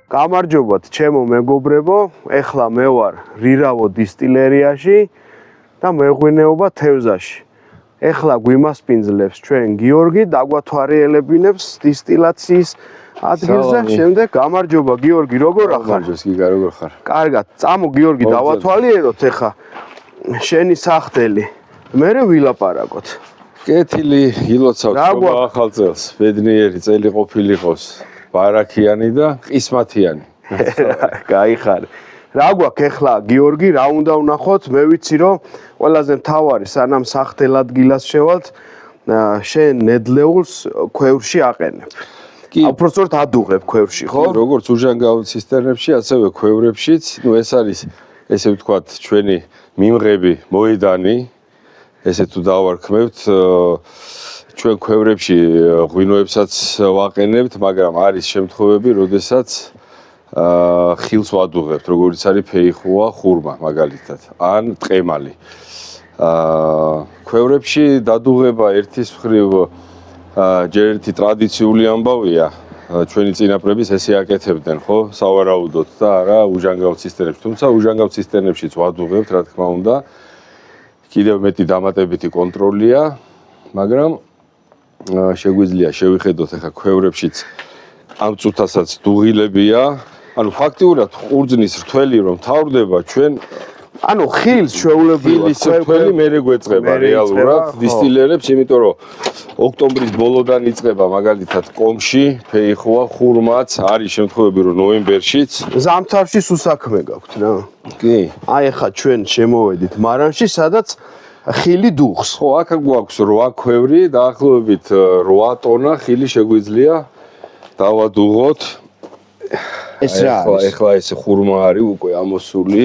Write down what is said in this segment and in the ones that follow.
გამარჯობათ ჩემო მეგობრებო, ეხლა მე ვარ რირავო დისტილერიაში და მეღვინეობა თევზაში. ეხლა გვიმასპინძლებს ჩვენ გიორგი, დაგვათვალიერებინებს დისტილაციის ადგილზე, შემდეგ გამარჯობა გიორგი, როგორ ახარ? გამარჯოს გიგა, როგორ ხარ? კარგად, წამო გიორგი, დავათვალიეროთ ეხლა შენი სახდელი. მერე ვილაპარაკოთ. კეთილი ილოცავთ ახალ წელს, ბედნიერი წელი ყოფილიყოს, ბარაქიანი და ყისმათიანი. გაიხარე. რა გვაქვს ეხლა გიორგი, რა უნდა ვნახოთ? მე ვიცი რომ ყველაზე მთავარი სანამ სახდელ ადგილას შევალთ, შენ ნედლეულს ქვევრში აყენებ. უпростоრად ადუღებ ქვევრში, ხო? როგორც უჟანგავ ცისტერნებში, ასევე ქვევრებშიც, ეს არის ესე ვთქვათ, ჩვენი მიმღები მოედანი. ესე თუ დავარქმევთ, ჩვენ ქვევრებში ღვინოებსაც ვაყენებთ, მაგრამ არის შემთხვევები, როდესაც ხილს ვადუღებთ, როგორც არის ფეიხუა, ხურმა მაგალითად, ან ტყემალი. ქვევრებში დადუღება ერთის მხრივ ჯერ ერთი ტრადიციული ამბავია, ჩვენი წინაპრების ესე აკეთებდნენ, ხო, სავარაუდოდ და არა უჟანგავ ცისტერნებში, თუმცა უჟანგავ ცისტერნებშიც ვადუღებთ, რა თქმა უნდა. კიდევ მეტი დამატებითი კონტროლია, მაგრამ შეგვიძლია შევიხედოთ ახლა ქვევრებშიც ამ წუთასაც დუღილებია. ანუ ფაქტიურად ყურძნის რთველი რომ თავდება ჩვენ ანუ ხილს შეულებრივად რთველი მერე გვეწყება რეალურად დისტილერებს, იმიტომ რომ ოქტომბრის ბოლოდან იწყება მაგალითად კომში, ფეიხუა, ხურმაც, არის შემთხვევები რომ ნოემბერშიც ზამთარში სუსაქმე გაქვთ რა. კი. აი ახლა ჩვენ შემოვედით მარანში, სადაც ხილი დუღს. ხო, აქ გვაქვს 8 ქვევრი, დაახლოებით 8 ტონა ხილი შეგვიძლია დავადუღოთ. ეს რა არის? ეხლა ეს ხურმა არის უკვე ამოსული.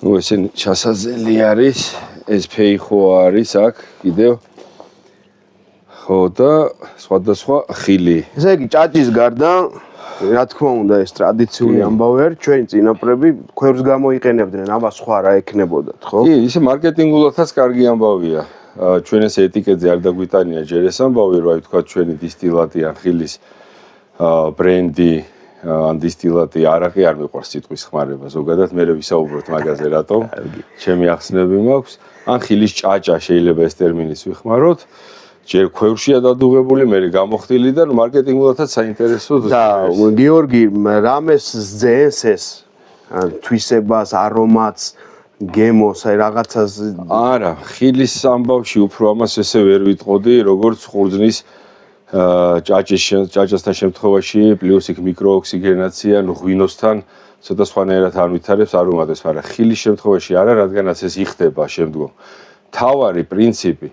ნუ ესე ჩასაზელი არის, ეს ფეიხუა არის აქ კიდევ. ხო და სხვადასხვა ხილი. ესე იგი ჭაჭის გარდა, რა თქმა უნდა, ეს ტრადიციული ამბავი არის, ჩვენი წინაპრები ქვევრს გამოიყენებდნენ, აბა სხვა რა ექნებოდათ, ხო? კი, ისე მარკეტინგულადაც კარგი ამბავია. ჩვენ ეს ეტიკეტზე არ დაგვიტანია ჯერ ეს ამბავი, რომ აი თქვა ჩვენი დისტილატი ან ხილის ბრენდი ან დისტილატი არაყი არ მიყვარს სიტყვის ხმარება ზოგადად მე ვისაუბროთ მაგაზე რატომ ჩემი ახსნები მაქვს ან ხილის ჭაჭა შეიძლება ეს ტერმინიც ვიხმაროთ ჯერ ქვევრშია დადუღებული მე გამოხდილი და მარკეტინგულადაც საინტერესო და გიორგი რამეს ზენს ეს თვისებას არომატს გემოს აი რაღაცას არა ხილის ამბავში უფრო ამას ესე ვერ ვიტყოდი როგორც ყურძნის ჭაჭასთან შემთხვევაში პლუს იქ მიკროოქსიგენაცია ღვინოსთან ცოტა სხვანაირად არ ვითარებს არომატებს, მაგრამ ხილის შემთხვევაში არა, რადგანაც ეს იხდება შემდგომ. თავარი პრინციპი,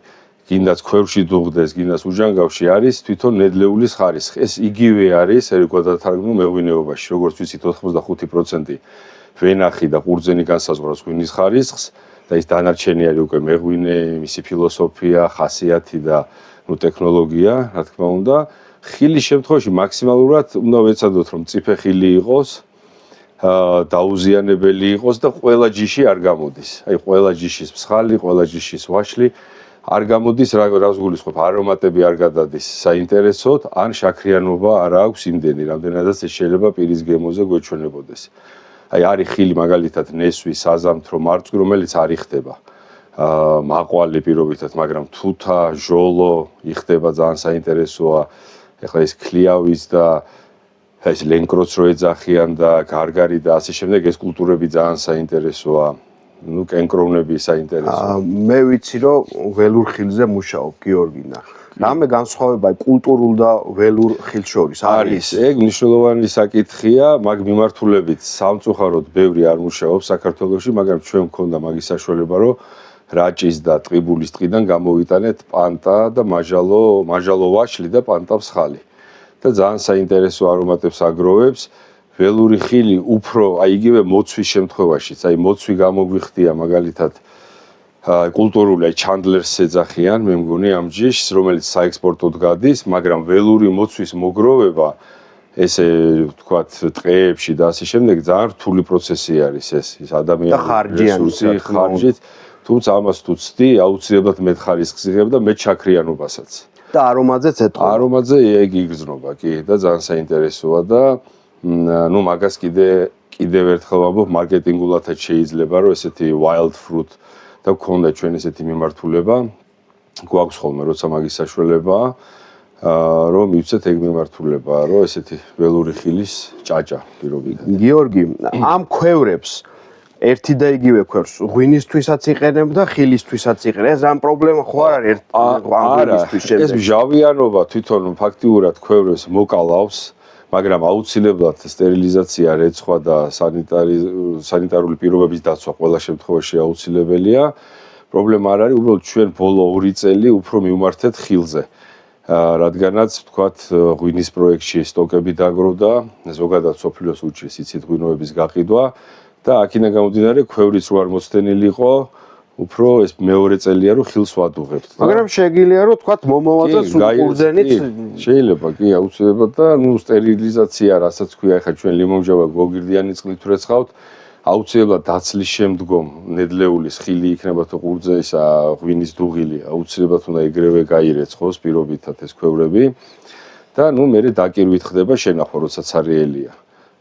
გინდაც ქვევრში დუღდეს, გინდაც უჟანგავში არის თვითონ ნედლეულის ხარისხი. ეს იგივე არის, ერგო დათარგმნო მეღვინეობაში, როგორც ვიცით 85% ვენახი და ყურძენი განსაზღვრავს ღვინის ხარისხს და ის დანარჩენი არის უკვე მეღვინე, მისი ფილოსოფია, ხასიათი და ტექნოლოგია, რა თქმა უნდა, ხილის შემთხვევაში მაქსიმალურად უნდა ვეცადოთ, რომ მწიფე ხილი იყოს, დაუზიანებელი იყოს და ყველა ჯიში არ გამოდის. აი ყველა ჯიშის მსხალი, ყველა ჯიშის ვაშლი არ გამოდის, რას გულისხმობ, არომატები არ გადადის საინტერესოდ, ან შაქრიანობა არ აქვს იმდენი, რამდენადაც ეს შეიძლება პირის გემოზე გვეჩვენებოდეს. აი არის ხილი მაგალითად ნესვი, საზამთრო, მარწყვი, რომელიც არ იხდება. მაყვალი პირობითად, მაგრამ თუთა, ჟოლო იხდება ძალიან საინტერესოა. ეხლა ეს ქლიავის და ეს ლენკროც რო ეძახიან და გარგარი და ასე შემდეგ ეს კულტურები ძალიან საინტერესოა. ნუ კენკროვნები საინტერესოა. მე ვიცი რომ ველურ ხილზე მუშაობ გიორგინა. რამე განსხვავება კულტურულ და ველურ ხილს შორის არის? ეგ მნიშვნელოვანი საკითხია, მაგ მიმართულებით სამწუხაროდ ბევრი არ მუშაობს საქართველოში, მაგრამ ჩვენ მქონდა მაგის საშუალება რომ რაჭის და ტყიბულის ტყიდან გამოვიტანეთ პანტა და მაჟალო ვაშლი და პანტა მსხალი. და ძალიან საინტერესო არომატებს აგროვებს. ველური ხილი უფრო, აი იგივე მოცვის შემთხვევაშიც, აი მოცვი გამოგვიხდია მაგალითად კულტურული, აი ჩანდლერს ეძახიან, მე მგონი ამ ჯიშს, რომელიც საექსპორტოდ გადის, მაგრამ ველური მოცვის მოგროვება ესე ვთქვათ ტყეებში და ასე შემდეგ ძალიან რთული პროცესი არის ეს ადამიანის რესურსი, ხარჯით თუმცა ამას თუ ცდი, აუცილებლად მეტ ხარისხს იღებ და მეტ შაქრიანობასაც. და არომატზეც ეტყობა. არომატზე ეგ იგრძნობა, კი, და ძალიან საინტერესოა და ნუ მაგას კიდევ ერთხელ ვამბობ, მარკეტინგულადაც შეიძლება, რომ ესეთი wild fruit და გქონდა ჩვენ ესეთი მიმართულება, გვაქვს ხოლმე, როცა მაგის საშუალებაა, რომ მივცეთ ეგ მიმართულება, რომ ესეთი ველური ხილის ჭაჭა პირობიდან. გიორგი, ამ ქვევრებს ერთი და იგივე ქვევრს ღვინისთვისაც იყენებ და ხილისთვისაც იყენებ. ეს რამ პრობლემა ხო არ არის ღვინისთვის შემდეგ? ეს მჟავიანობა თვითონ ფაქტიურად ქვევრებს მოკალავს, მაგრამ აუცილებლად სტერილიზაცია, რეცხვა და სანიტარული პირობების დაცვა ყველა შემთხვევაში აუცილებელია. პრობლემა არ არის, უბრალოდ ჩვენ ბოლო 2 წელი უფრო მივმართეთ ხილზე. რადგანაც ვთქვათ, ღვინის პროექტში სტოკები დაგროვდა, ზოგადად სოფლიოს უჩის იცით ღვინოების გაყიდვა და აქედან გამომდინარე, ქვევრიც რო არ მოცდენილიყო, უფრო ეს მეორე წელია რომ ხილს ვადუღებთ. მაგრამ შეგიძლია რომ თქვათ მომავალზე სულ ყურძენით შეიძლება, კი, აუცილებლად და ნუ სტერილიზაცია, რასაც ქვია, ახლა ჩვენ ლიმონჟავა გოგირდიანი წყლით ვრეცხავთ, აუცილებლად დაცლის შემდგომ ნედლეულის ხილი იქნება თუ ყურძენისა ღვინის დუღილი, აუცილებლად უნდა ეგრევე გაირეცხოს პირობითად ეს ქვევრები და ნუ მერე დაკირვით ხდება შენახვა, როცა ცარიელია.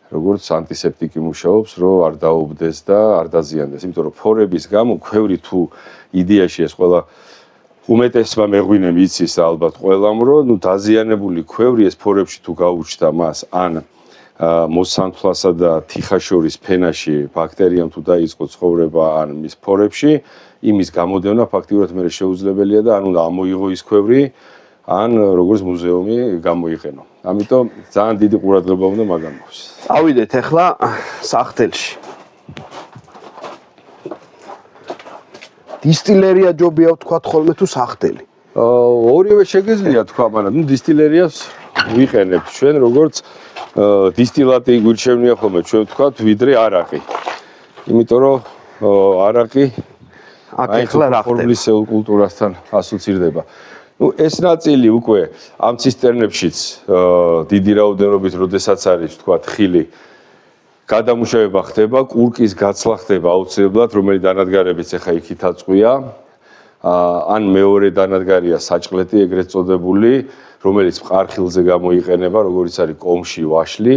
როგორც ანტისეპტიკი მუშაობს, რომ არ დაუბდეს და არ დაზიანდეს. იმიტომ რომ ფორების გამო ქვევრი თუ იდეაში ეს ყველა უმეტესმა მეღვინემ იცის ალბათ ყველამ, რომ ნუ დაზიანებული ქვევრი ეს ფორებში თუ გაუჩნდა მას ან მოსანთლასა და თიხაშორის ფენაში ბაქტერიამ თუ დაიწყო ცხოვრება ან მის ფორებში, იმის გამოდევნა ფაქტიურად მე შეუძლებელია და ან უნდა ამოიღო ის ქვევრი, ან როგორც მუზეუმი გამოიყენო. ამიტომ ძალიან დიდი ყურადღება უნდა მაგამოს. ავიდეთ ახლა სახთელში. დისტილერია ჯობია ვთქვათ ხოლმე თუ სახთელი? ორივე შეგიძლია თქვა, მაგრამ ნუ დისტილერიას ვიყენებთ ჩვენ როგორც დისტილატი გვირჩევნია ხოლმე ჩვენ ვთქვათ, ვიდრე არაყი. იმიტომ რომ არაყი აქ ახლა რა ხდება? ფორმისეულ კულტურასთან ასოცირდება. ნუ ეს ნაწილი უკვე ამ ცისტერნებშიც დიდი რაოდენობით, როდესაც არის ვთქვათ ხილი, გადამუშავება ხდება, კურკის გაცლა ხდება აუცილებლად, რომელიც დანადგარებიც ახლა იქით აწყვია. ან მეორე დანადგარია საჭყლეტი ეგრეთ წოდებული, რომელიც მყარხილზე გამოიყენება, როგორც არის კომში ვაშლი.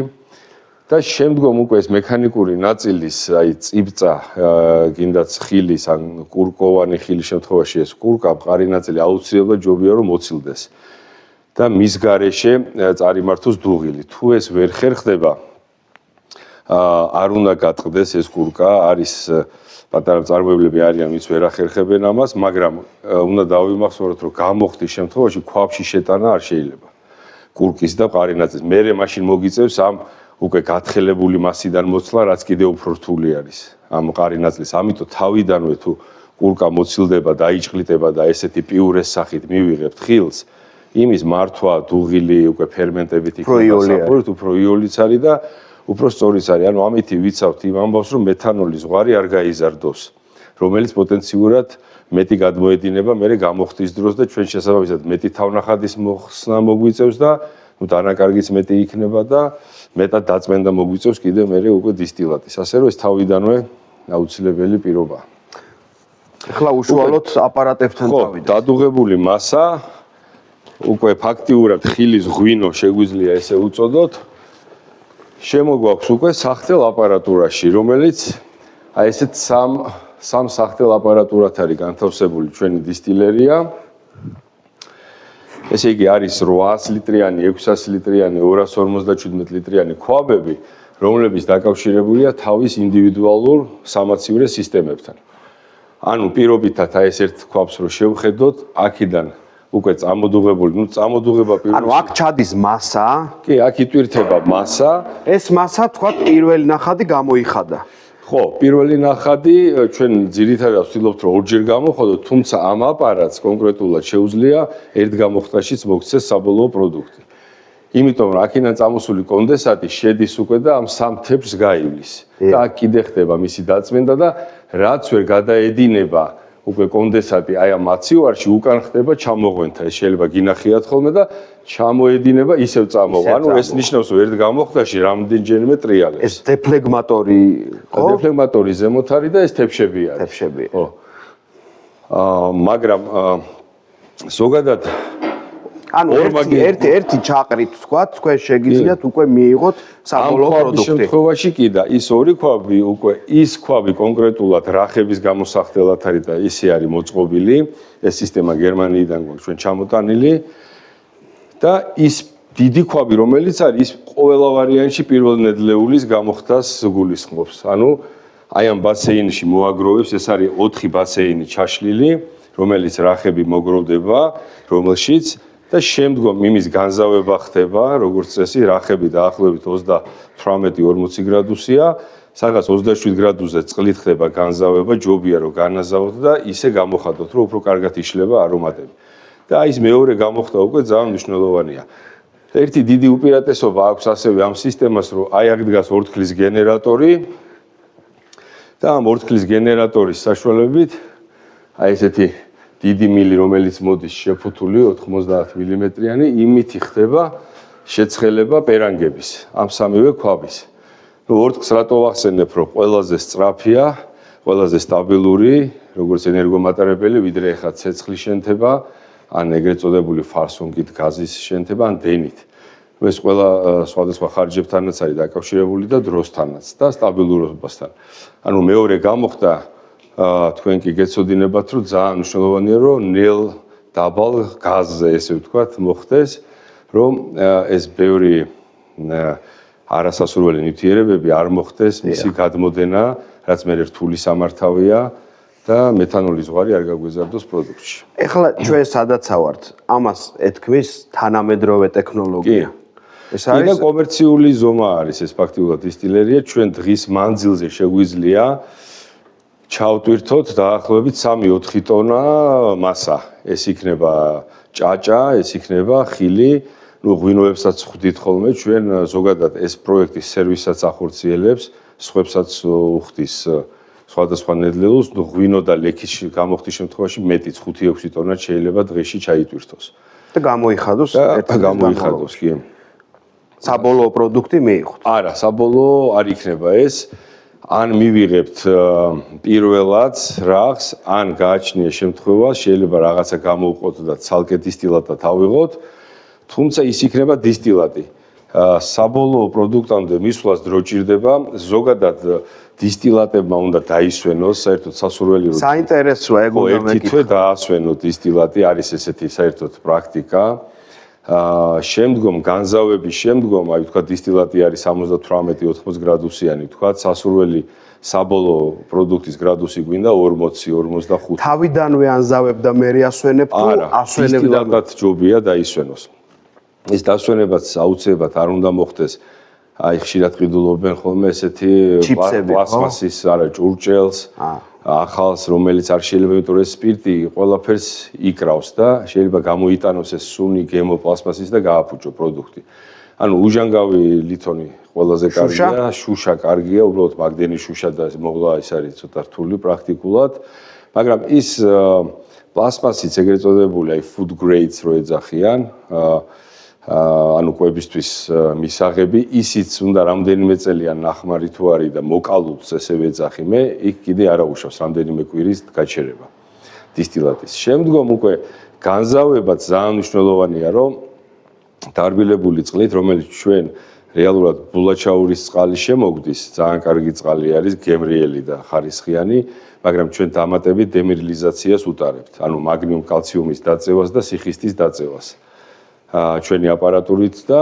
და შემდგომ უკვე ეს მექანიკური ნაწილის, აი წიბწა, გინდაც ხილის ან კურკოვანი ხილის შემთხვევაში ეს კურკა, მყარი ნაწილი აუცილებლად ჯობია რომ მოცილდეს. და მის გარეშე წარიმართოს დუღილი. თუ ეს ვერ ხერხდება, არ უნდა გატყდეს ეს კურკა, არის პატარა წარმოებლები არიან, ვინც ვერ ახერხებენ ამას, მაგრამ უნდა დავიმახსოვროთ, რომ გამოხდის შემთხვევაში ქვაბში შეტანა არ შეიძლება. კურკის და მყარი ნაწილის. მერე მაშინ მოგიწევს ამ უკვე გათხელებული მასიდან მოცლა, რაც კიდევ უფრო რთული არის ამ მყარი ნაწილის. ამიტომ თავიდანვე თუ კურკა მოცილდება, დაიჭყლიტება და ესეთი პიურეს სახით მივიღებთ ხილს, იმის მართვა, დუღილი, უკვე ფერმენტებით იქნება, უფრო იოლიც არის და უფრო სწორიც არის. ანუ ამითი ვიცავთ იმ ამბავს, რომ მეთანოლის ზღვარი არ გაიზარდოს, რომელიც პოტენციურად მეტი გადმოედინება მერე გამოხდის დროს და ჩვენ შესაბამისად მეტი თავნახადის მოხსნა მოგვიწევს და დანაკარგიც მეტი იქნება და მეტად დაწმენდა მოგვიწევს კიდევ მერე უკვე დისტილატის. ასე რომ ეს თავიდანვე აუცილებელი პირობაა. ახლა უშუალოდ აპარატებთან წავიდეთ. დადუღებული მასა უკვე ფაქტიურად ხილის ღვინო შეგვიძლია ესე უწოდოთ. შემოგვაქვს უკვე სახთელ აპარატურაში, რომელიც აი ესეთ სამ სახთელ აპარატურად არის განთავსებული ჩვენი დისტილერია. ესე იგი არის 800 ლიტრიანი, 600 ლიტრიანი, 257 litrიანი ქვაბები, რომლებიც დაკავშირებულია თავის ინდივიდუალურ სამაცივრე სისტემებთან. ანუ პირობითად აი ეს ერთ ქვაბს რო შევხედოთ, აქედან უკვე წამოდუღებული, წამოდუღება პირველი. ანუ აქ ჩადის მასა. კი, აქ იტვირთება მასა. ეს მასა თქვა პირველი ნახადი გამოიხადა. ხო, პირველი ნახადი ჩვენ ძირითადად ვცდილობთ რომ ორჯერ გამოხოდოთ, თუმცა ამ აპარატს კონკრეტულად შეუძლია ერთ გამოხდაშიც მოქცეს საბოლოო პროდუქტი. იმიტომ რომ აქედან წამოსული კონდენსატი შედის უკვე და ამ სამ თეფს გაივლის. და აქ კიდე ხდება მისი დაწმენდა და რაც ვერ გადაედინება უკვე კონდენსატი აი ამ მაცივარში უკან ხდება ჩამოღვენთა. ეს შეიძლება გინახიათ ხოლმე და ჩამოედინება ისევ წამოვა. ანუ ეს ნიშნავს რომ ერთ გამოხდაში რამდენჯერმე ტრიალებს. ეს დეფლეგმატორი ხო? დეფლეგმატორი ზემოთ არის და ეს თეფშები არის. თეფშები. ხო. მაგრამ ზოგადად ანუ ერთი ჩაყრით თქვა, თქვენ შეგიძლიათ უკვე მიიღოთ საბოლოო პროდუქტი. ამ შემთხვევაში კი და ის ორი ქვაბი უკვე ის ქვაბი კონკრეტულად რახების გამოსახდელად არის და ისე არის მოწყობილი, ეს სისტემა გერმანიიდან გვაქვს ჩვენ ჩამოტანილი და ის დიდი ქვაბი რომელიც არის ის ყველა ვარიანტში პირველ ნედლეულის გამოხდას გულისხმობს. ანუ აი ამ ბასეინში მოაგროვებს, ეს არის 4 ბასეინი ჩაშლილი, რომელიც რახები მოგროვდება, რომელშიც და შემდგომ იმის განზავება ხდება, როგორც წესი, რახები დაახლოებით 38-40 გრადუსია, სადღაც 27 გრადუსზე წყლით ხდება განზავება, ჯობია რომ განაზავოთ და ისე გამოხატოთ, რომ უფრო კარგად იშლება არომატები. და აი ეს მეორე გამოხდა უკვე ძალიან მნიშვნელოვანია. ერთი დიდი უპირატესობა აქვს ასევე ამ სისტემას, რომ აი აქ დგას ორთქლის გენერატორი და ამ ორთქლის გენერატორის საშუალებით აი ესეთი დიდი მილი, რომელიც მოდის შეფუთული 90 მმ-იანი, იმითი ხდება შეცხელება პერანგების, ამ სამივე ქვაბის. ნუ ორთქლს რატო ვახსენებ, რომ ყველაზე სწრაფია, ყველაზე სტაბილური, როგორც ენერგომატარებელი, ვიდრე ახლა ცეცხლის შენთება, ან ეგრეთ წოდებული ფარსუნგით გაზის შენთება, ან დენით. ეს ყველა სხვადასხვა ხარჯებთანაც არის დაკავშირებული და დროსთანაც და სტაბილურობასთან. ანუ მეორე გამოხდა თქვენ კი გეცოდინებათ, რომ ძალიან მნიშვნელოვანია, რომ ნელ დაბალ გაზზე, ესე ვთქვათ, მოხდეს, რომ ეს ბევრი არასასურველი ნივთიერებები არ მოხდეს მისი გადმოდენა, რაც მე რთული სამართავია და მეთანოლის ზღვარი არ გაგვეზარდოს პროდუქტში. ეხლა ჩვენ სადაც ავართ, ამას ეთქმის თანამედროვე ტექნოლოგია. ეს არის კომერციული ზომა არის ეს ფაქტიურად დისტილერია, ჩვენ დღის მანძილზე შეგვიძლია ჩავტვირთოთ დაახლოებით 3-4 ტონა მასა. ეს იქნება ჭაჭა, ეს იქნება ხილი, ნუ ღვინოებსაც ხვდით ხოლმე, ჩვენ ზოგადად ეს პროექტის სერვისაც ახორციელებს, სხვებსაც უხდის სხვადასხვა ნედლეულს, ნუ ღვინო და ლექის გამოხდის შემთხვევაში მეტიც 5-6 ტონა შეიძლება დღეში ჩაიტვირთოს. და გამოიხადოს გამოიხადოს, კი. საბოლოო პროდუქტი მიიღოთ. არა, საბოლოო არ იქნება ეს. ან მივიღებთ პირველად რახს, ან გააჩნია შემთხვევა, შეიძლება რაღაცა გამოვყოთ და ცალკე დისტილატად ავიღოთ, თუმცა ის იქნება დისტილატი. საბოლოო პროდუქტამდე მისვლას დრო ჭირდება, ზოგადად დისტილატებმა უნდა დაისვენოს, საერთოდ სასურველი რომ საინტერესოა ეგ უნდა ერთი თვე დაასვენოთ დისტილატი, არის ესეთი საერთოდ პრაქტიკა. შემდგომ განზავების შემდგომ, აი ვთქვათ, დისტილატი არის 78-80 გრადუსიანი, ვთქვათ, სასურველი საბოლოო პროდუქტის გრადუსი გვინდა 40-45. თავიდანვე ანზავებ და მე ასვენებ თუ ასვენებ და დისტილატად ჯობია დაისვენოს. ეს დასვენებაც აუცილებლად არ უნდა მოხდეს. აი ხშირად ყიდულობენ ხოლმე ესეთი პლასმასის არა ჭურჭელს, ახალს, რომელიც არ შეიძლება, იმიტომ რომ ეს სპირტი ყველაფერს იკრავს და შეიძლება გამოიტანოს ეს სუნი გემო პლასმასის და გააფუჭო პროდუქტი. ანუ უჟანგავი ლითონი ყველაზე კარგია, შუშა კარგია, უბრალოდ მაგდენი შუშა და მოვლა ის არის ცოტა რთული პრაქტიკულად, მაგრამ ის პლასმასიც ეგრეთ წოდებული, აი food grades რო ეძახიან, ანუ კვებისთვის მისაღები, ისიც უნდა რამდენიმე წელიან ნახმარი თუ არის და მოკალუც ესე ვეძახი მე, იქ კიდე არა უშავს რამდენიმე კვირის გაჩერება დისტილატის. შემდგომ უკვე განზავება ძალიან მნიშვნელოვანია, რომ დარბილებული წყლით, რომელიც ჩვენ რეალურად ბულაჩაურის წყალი შემოგდის, ძალიან კარგი წყალი არის, გემრიელი და ხარისხიანი, მაგრამ ჩვენ დამატებით დემირილიზაციას უტარებთ, ანუ მაგნიუმ კალციუმის დაწევას და სიხისტის დაწევას. ჩვენი აპარატურით და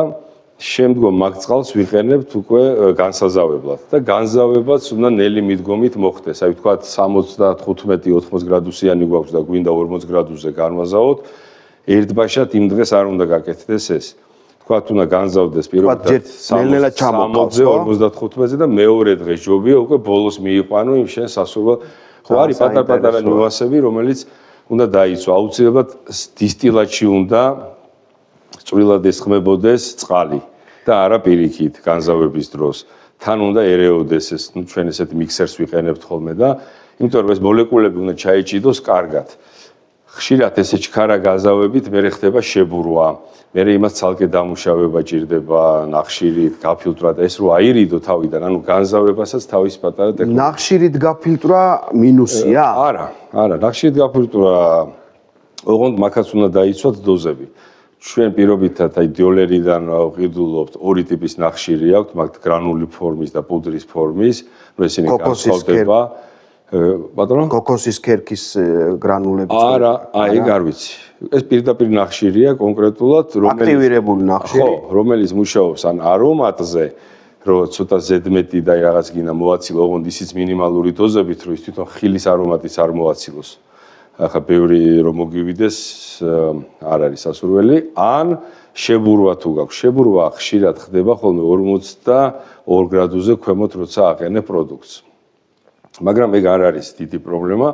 შემდგომ მაგ წყალს ვიყენებთ უკვე განსაზავებლად და განზავებაც უნდა ნელი მიდგომით მოხდეს. აი ვთქვათ 75-80 გრადუსიანი გვაქვს და გვინდა 40 გრადუსზე განვაზავოთ, ერთბაშად იმ დღეს არ უნდა გაკეთდეს ეს. ვთქვათ უნდა განზავდეს პირველად 60-ზე 55-ზე და მეორე დღეს ჯობია უკვე ბოლოს მიიყვანო იმ შენ სასურველ. ხო არის პატარ-პატარა ნიუანსები, რომელიც უნდა დაიცვა. აუცილებლად დისტილატში უნდა წვრილად ესხმებოდეს წყალი და არა პირიქით განზავების დროს. თან უნდა ერეოდეს ეს, ნუ ჩვენ ესეთ მიქსერს ვიყენებთ ხოლმე და იმიტომ რომ ეს მოლეკულები უნდა ჩაიჭიდოს კარგად. ხშირად ესე ჩქარა განზავებით მე ხდება შებურვა. მე იმას ცალკე დამუშავება ჭირდება, ნახშირით გაფილტრა და ეს რო აირიდო თავიდან, ანუ განზავებასაც თავის პატარა ტექნიკა. ნახშირით გაფილტრა მინუსია? არა, ნახშირით გაფილტრა ოღონდ მაგაც უნდა დაიცვათ დოზები. ჩვენ პირობითად აი დიოლერიდან ვყიდულობთ ორი ტიპის ნახშირი აქვს, მაგ გრანული ფორმის და პუდრის ფორმის, რომ ესენი განსხვავდება. ბატონო? კოკოსის ქერქის გრანულები. არა, ეგ არ ვიცი. ეს პირდაპირ ნახშირია კონკრეტულად, აქტივირებული ნახშირი. ხო, რომელიც მუშაობს ან არომატზე, რომ ცოტა ზედმეტი და რაღაც გინდა მოაცილო, ოღონდ ისიც მინიმალური დოზებით, რომ ის თვითონ ხილის არომატიც არ მოაცილოს. ახლა ბევრი რომ მოგივიდეს არ არის სასურველი, ან შებურვა თუ გაქვს. შებურვა ხშირად ხდება ხოლმე 42 გრადუსზე ქვემოთ, როცა აყენებ პროდუქტს. მაგრამ ეგ არ არის დიდი პრობლემა.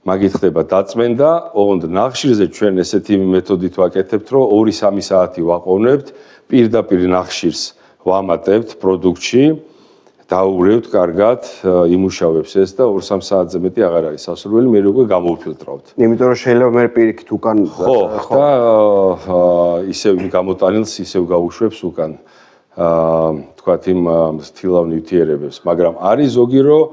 მაგით ხდება დაწმენდა, ოღონდ ნახშირზე ჩვენ ესეთი მეთოდით ვაკეთებთ, რომ 2-3 საათი ვაყოვნებთ, პირდაპირ ნახშირს ვამატებთ პროდუქტში, დაუბრევთ კარგად, იმუშავებს ეს და 2-3 საათზე მეტი აღარ არის სასურველი, მე როგორ გამოვფილტრავთ. იმიტომ რომ შეიძლება მე პირიქით უკან ხო, და ისევ გამოტანილს ისევ გაუშვებს უკან. თქვათ იმ თილავ ნივთიერებებს, მაგრამ არის ზოგი რომ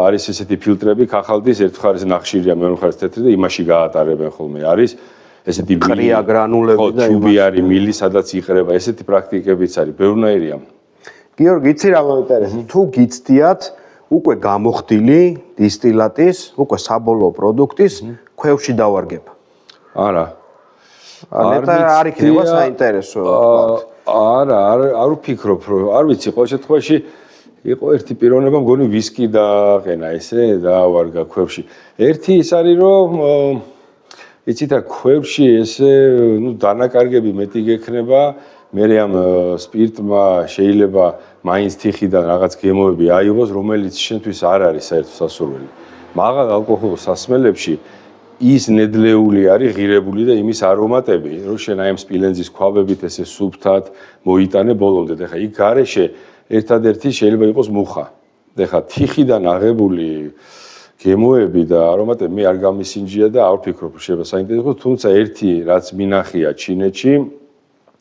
არის ესეთი ფილტრები, ქაღალდის ერთ მხარეს ნახშირია, მეორე მხარეს თეთრი და იმაში გაატარებენ ხოლმე. არის ესეთი ყრია გრანულები და ტუბი არის მილი, სადაც იყრება. ესეთი პრაქტიკებიც არის, ბევრნაირია. გიორგი, იცი რა მაინტერესებს? თუ გიცდიათ უკვე გამოხდილი დისტილატის, უკვე საბოლოო პროდუქტის ქვევში დავარგება. არა. არ იქნება საინტერესო. არა, არ ვფიქრობ, რომ არ ვიცი, ყოველ შემთხვევაში იყო ერთი პიროვნება, მგონი ვისკი დააყენა ესე დაავარგა ქვევში. ერთი ის არის, რომ იცით რა, ქვევში ესე, დანაკარგები მეტი გექნება, მერე ამ სპირტმა შეიძლება მაინც თიხიდან რაღაც გემოები აიღოს, რომელიც შენთვის არ არის საერთო სასურველი. მაღალ ალკოჰოლურ სასმელებში ის ნედლეული არის ღირებული და იმის არომატები, რომ შენ აი ამ სპილენძის ქვაბებით ესე სუფთად მოიტანე ბოლომდე. ეხლა იქ გარეშე ერთადერთი შეიძლება იყოს მუხა. ეხლა თიხიდან აღებული გემოები და არომატები მე არ გამისინჯია და არ ვფიქრობ, რომ შეიძლება საინტერესო, თუმცა ერთი რაც მინახია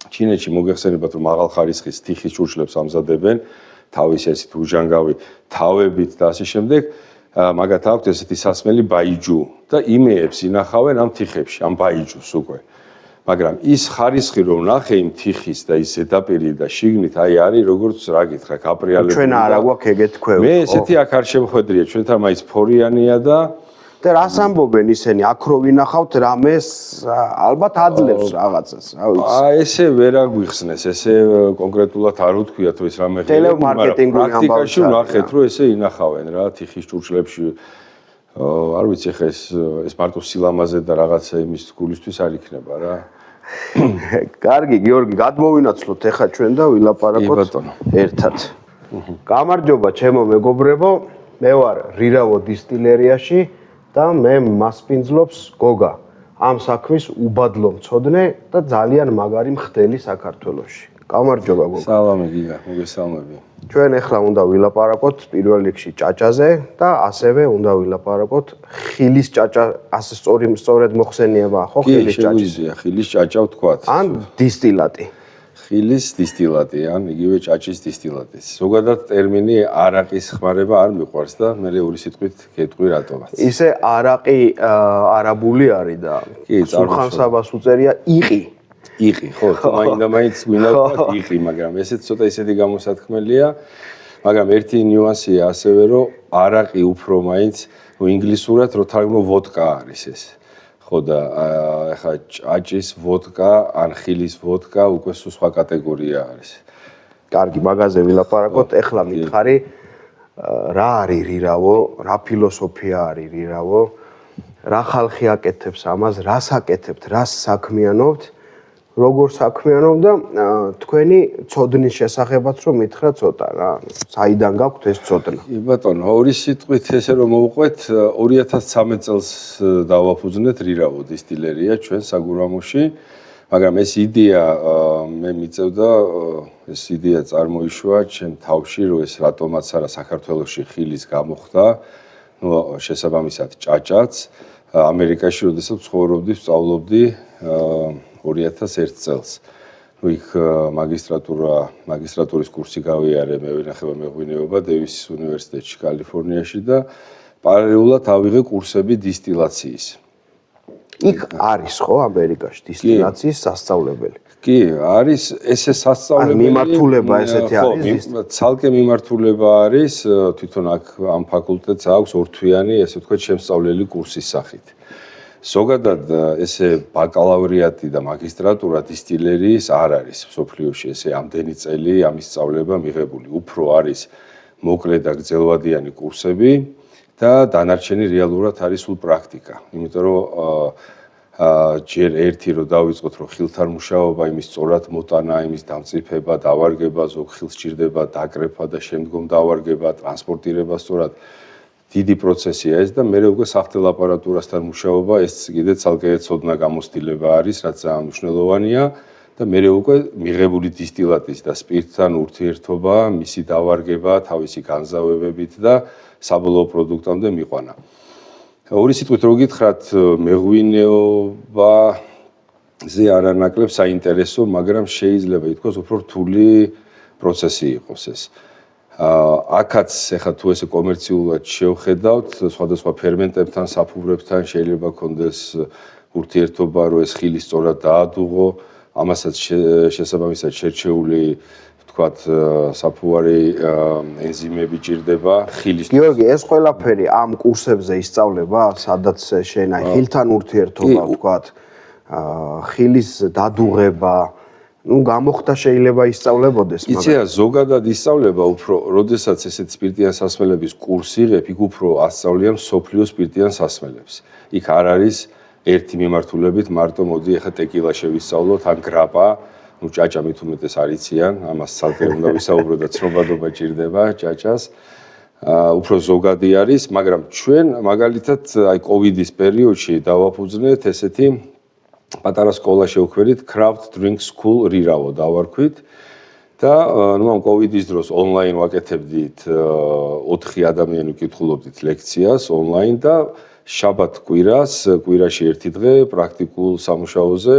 ჩინეთში მოგეხსენებათ, რომ მაღალ ხარისხის თიხის ჭურჭლებს ამზადებენ, თავის ესეთ უჟანგავი თავებით და ასე შემდეგ. მაგათ აქვს ესეთი სასმელი ბაიჯუ და იმეებს ინახავენ ამ თიხებში, ამ ბაიჯუს უკვე. მაგრამ ის ხარისხი რომ ნახე იმ თიხის და ის ზედაპირი და შიგნით აი არის როგორც რა გითხრა, კაპრიალები. ჩვენ არა გვაქვს ეგეთი ქვევი. მე ესეთი აქ არ შემოხვედრია, ჩვენთან მაინც ფორიანია და რას ამბობენ ისინი? აქ რო ვინახავთ რამეს ალბათ აძლევს რაღაცას, რა ვიცი. ესე ვერ აგვიხსნეს, ესე კონკრეტულად არ უთქვიათ, რომ ეს რამე ხდება. ტელემარკეტინგული ამბავი. პრაქტიკაში ნახეთ, რომ ესე ინახავენ რა, თიხის ჭურჭლებში. არ ვიცი, ხა ეს მარტო სილამაზე და რაღაცა იმის გულისთვის არ იქნება რა. კარგი, გიორგი, გადმოვინაცვლოთ ეხა ჩვენ და ვილაპარაკოთ ერთად. გამარჯობა, ჩემო მეგობრებო. მე ვარ რირავო დისტილერიაში და მე მასპინძლობს გოგა. ამ საქმის უბადლო მცოდნე და ძალიან მაგარი მხდელი საქართველოში. გამარჯობა გოგა. სალამი გიგა, მოგესალმები. ჩვენ ახლა უნდა ვილაპარაკოთ პირველ რიგში ჭაჭაზე და ასევე უნდა ვილაპარაკოთ ხილის ჭაჭა, ასე სწორედ მოხსენიება, ხო, ხილის ჭაჭა. შეგვიძლია ხილის ჭაჭა ვთქვათ. ან დისტილატი. ხილის დისტილატი, ან იგივე ჭაჭის დისტილატი. ზოგადად ტერმინი არაყის ხმარება არ მიყვარს და მე ორი სიტყვით გეტყვი რატომაც. ისე არაყი არაბული არის და სულხან-საბას უწერია იყი. იყი, ხო, მაინც გვინდა ვთქვათ იყი, მაგრამ ესეც ცოტა ისეთი გამოსათქმელია, მაგრამ ერთი ნიუანსია ასევე, რომ არაყი უფრო მაინც ინგლისურად რო თარგმნო ვოდკა არის ეს. ხო და ეხა ჭაჭის ვოდკა, ან ხილის ვოდკა უკვე სხვა კატეგორია არის. კარგი, მაგაზე ვილაპარაკოთ. ეხლა მითხარი, რა არის რირავო, რა ფილოსოფია არის რირავო, რა ხალხი აკეთებს ამას, რას აკეთებთ, რას საქმიანობთ, როგორ საქმიანობ და თქვენი ცოდნის შესახებაც რომ მითხრა ცოტა რა. საიდან გაქვთ ეს ცოდნა? კი ბატონო, ორი სიტყვით ესე რომ მოვყვეთ, 2013 წელს დავაფუძნეთ რირავო დისტილერია ჩვენ საგურამოში, მაგრამ ეს იდეა მე მიწევდა, ეს იდეა წარმოიშვა ჩემ თავში, რომ ეს რატომაც არა საქართველოში ხილის გამოხდა, შესაბამისად ჭაჭაც, ამერიკაში როდესაც ცხოვრობდი, სწავლობდი 2001 წელს. იქ მაგისტრატურის კურსი გავიარე მე ვინახება მეღვინეობა დევისის უნივერსიტეტში კალიფორნიაში და პარალელურად ავიღე კურსები დისტილაციის. იქ არის ხო ამერიკაში დისტილაციის სასწავლებელი? კი, არის ესე სასწავლებელი. მიმართულება ესეთი არის? ცალკე მიმართულება არის, თვითონ აქ ამ ფაკულტეტს აქვს ორთვიანი, ესე ვთქვათ, შემსწავლელი კურსის სახით. ზოგადად ესე ბაკალავრიატი და მაგისტრატურა დისტილერიის არ არის მსოფლიოში ესე ამდენი წელი ამის სწავლება მიღებული. უფრო არის მოკლე და გრძელვადიანი კურსები და დანარჩენი რეალურად არის სულ პრაქტიკა. იმიტომ რომ ჯერ ერთი რომ დავიწყოთ რომ ხილთან მუშაობა, იმის სწორად მოტანა, იმის დამწიფება, დავარგება, ზოგ ხილს სჭირდება დაკრეფა და შემდგომ დავარგება, ტრანსპორტირება სწორად დიდი პროცესია ეს და მე უკვე სახთელ აპარატურასთან მუშაობა ეს კიდე ცალკე ცოდნა გამოცდილება არის, რაც ძალიან მნიშვნელოვანია და მე უკვე მიღებული დისტილატის და სპირტთან ურთიერთობა, მისი დავარგება, თავისი განზავებებით და საბოლოო პროდუქტამდე მიყვანა. ორი სიტყვით რო გითხრათ, მეღვინეობაზე არანაკლებ საინტერესო, მაგრამ შეიძლება ითქვას უფრო რთული პროცესი იყოს ეს. აქაც ეხლა თუ ესე კომერციულად შევხედავთ, სხვადასხვა ფერმენტებთან, საფუძვლებთან შეიძლება კონდეს ურთიერთობა, რომ ეს ხილი სწორად დაადუღო, ამასაც შესაბამისად შერჩეული ვთქვათ, საფუარი ენზიმები ჭირდება ხილის. გიორგი, ეს ყველაფერი ამ კურსებზე ისწავლება, სადაც შენ აი ხილთან ურთიერთობა ვთქვათ, ხილის დადუღება გამოხდა შეიძლება ისწავლებოდეს, მაგრამ იცი რა, ზოგადად ისწავლება უფრო, როდესაც ესეთ სპირტიან სასმელების კურსი იღებ, იქ უფრო ასწავლიან მსოფლიო სპირტიან სასმელებს. იქ არ არის ერთი მიმართულებით, მარტო მოდი ახლა ტეკილა შევისწავლოთ, ან გრაპა, ჭაჭა მით უმეტეს არიციან, ამას ცალკე უნდა ვისაუბრო და ცნობადობა ჭირდება ჭაჭას. უფრო ზოგადი არის, მაგრამ ჩვენ მაგალითად აი კოვიდის პერიოდში დავაფუძნეთ ესეთი პატარა სკოლა შევქმნით Craft Drink School რირავო დავარქვით და ნუ ამ კოვიდის დროს ონლაინ ვაკეთებდით 4 ადამიანი ვკითხულობდით ლექციას ონლაინ და შაბათ კვირაში ერთი დღე პრაქტიკულ სამუშაოზე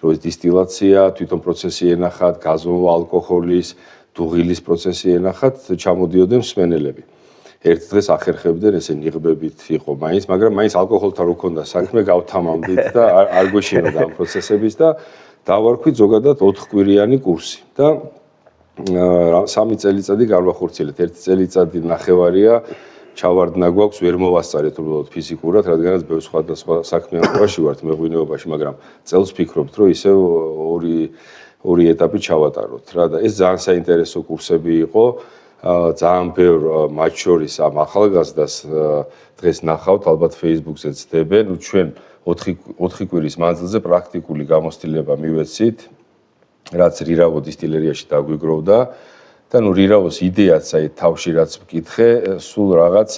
როის დისტილაცია, თვითონ პროცესი ენახათ, გაზომვა ალკოჰოლის, დუღილის პროცესი ენახათ, ჩამოდიოდნენ მსმენელები. ერთ დღეს ახერხებდნენ ესე ნიღბებით იყო მაინც, მაგრამ მაინც ალკოჰოლთან რო ქონდა საქმე, გავთამამდით და არ გვეშინოდა ამ პროცესების და დავარქვით ზოგადად 4 კვირიანი კურსი და 3 წელიწადი გავახორციელეთ. 1 წელიწადი ნახევარია ჩავარდნა გვაქვს, ვერ მოვასწარეთ უბრალოდ ფიზიკურად, რადგანაც ბევრ სხვადასხვა საქმიანობაში ვართ მეღვინეობაში, მაგრამ წელს ვფიქრობთ, რომ ისევ ორი ეტაპი ჩავატაროთ რა და ეს ძალიან საინტერესო კურსები იყო. ძალიან ბევრ მათ შორის ამ ახალგაზრდას დღეს ნახავთ, ალბათ Facebook-ზე ცდებენ, ჩვენ 4 კვირის მანძილზე პრაქტიკული გამოცდილება მივეცით, რაც რირავო დისტილერიაში დაგვიგროვდა და ნუ რირავოს იდეაც აი თავში რაც ვკითხე, სულ რაღაც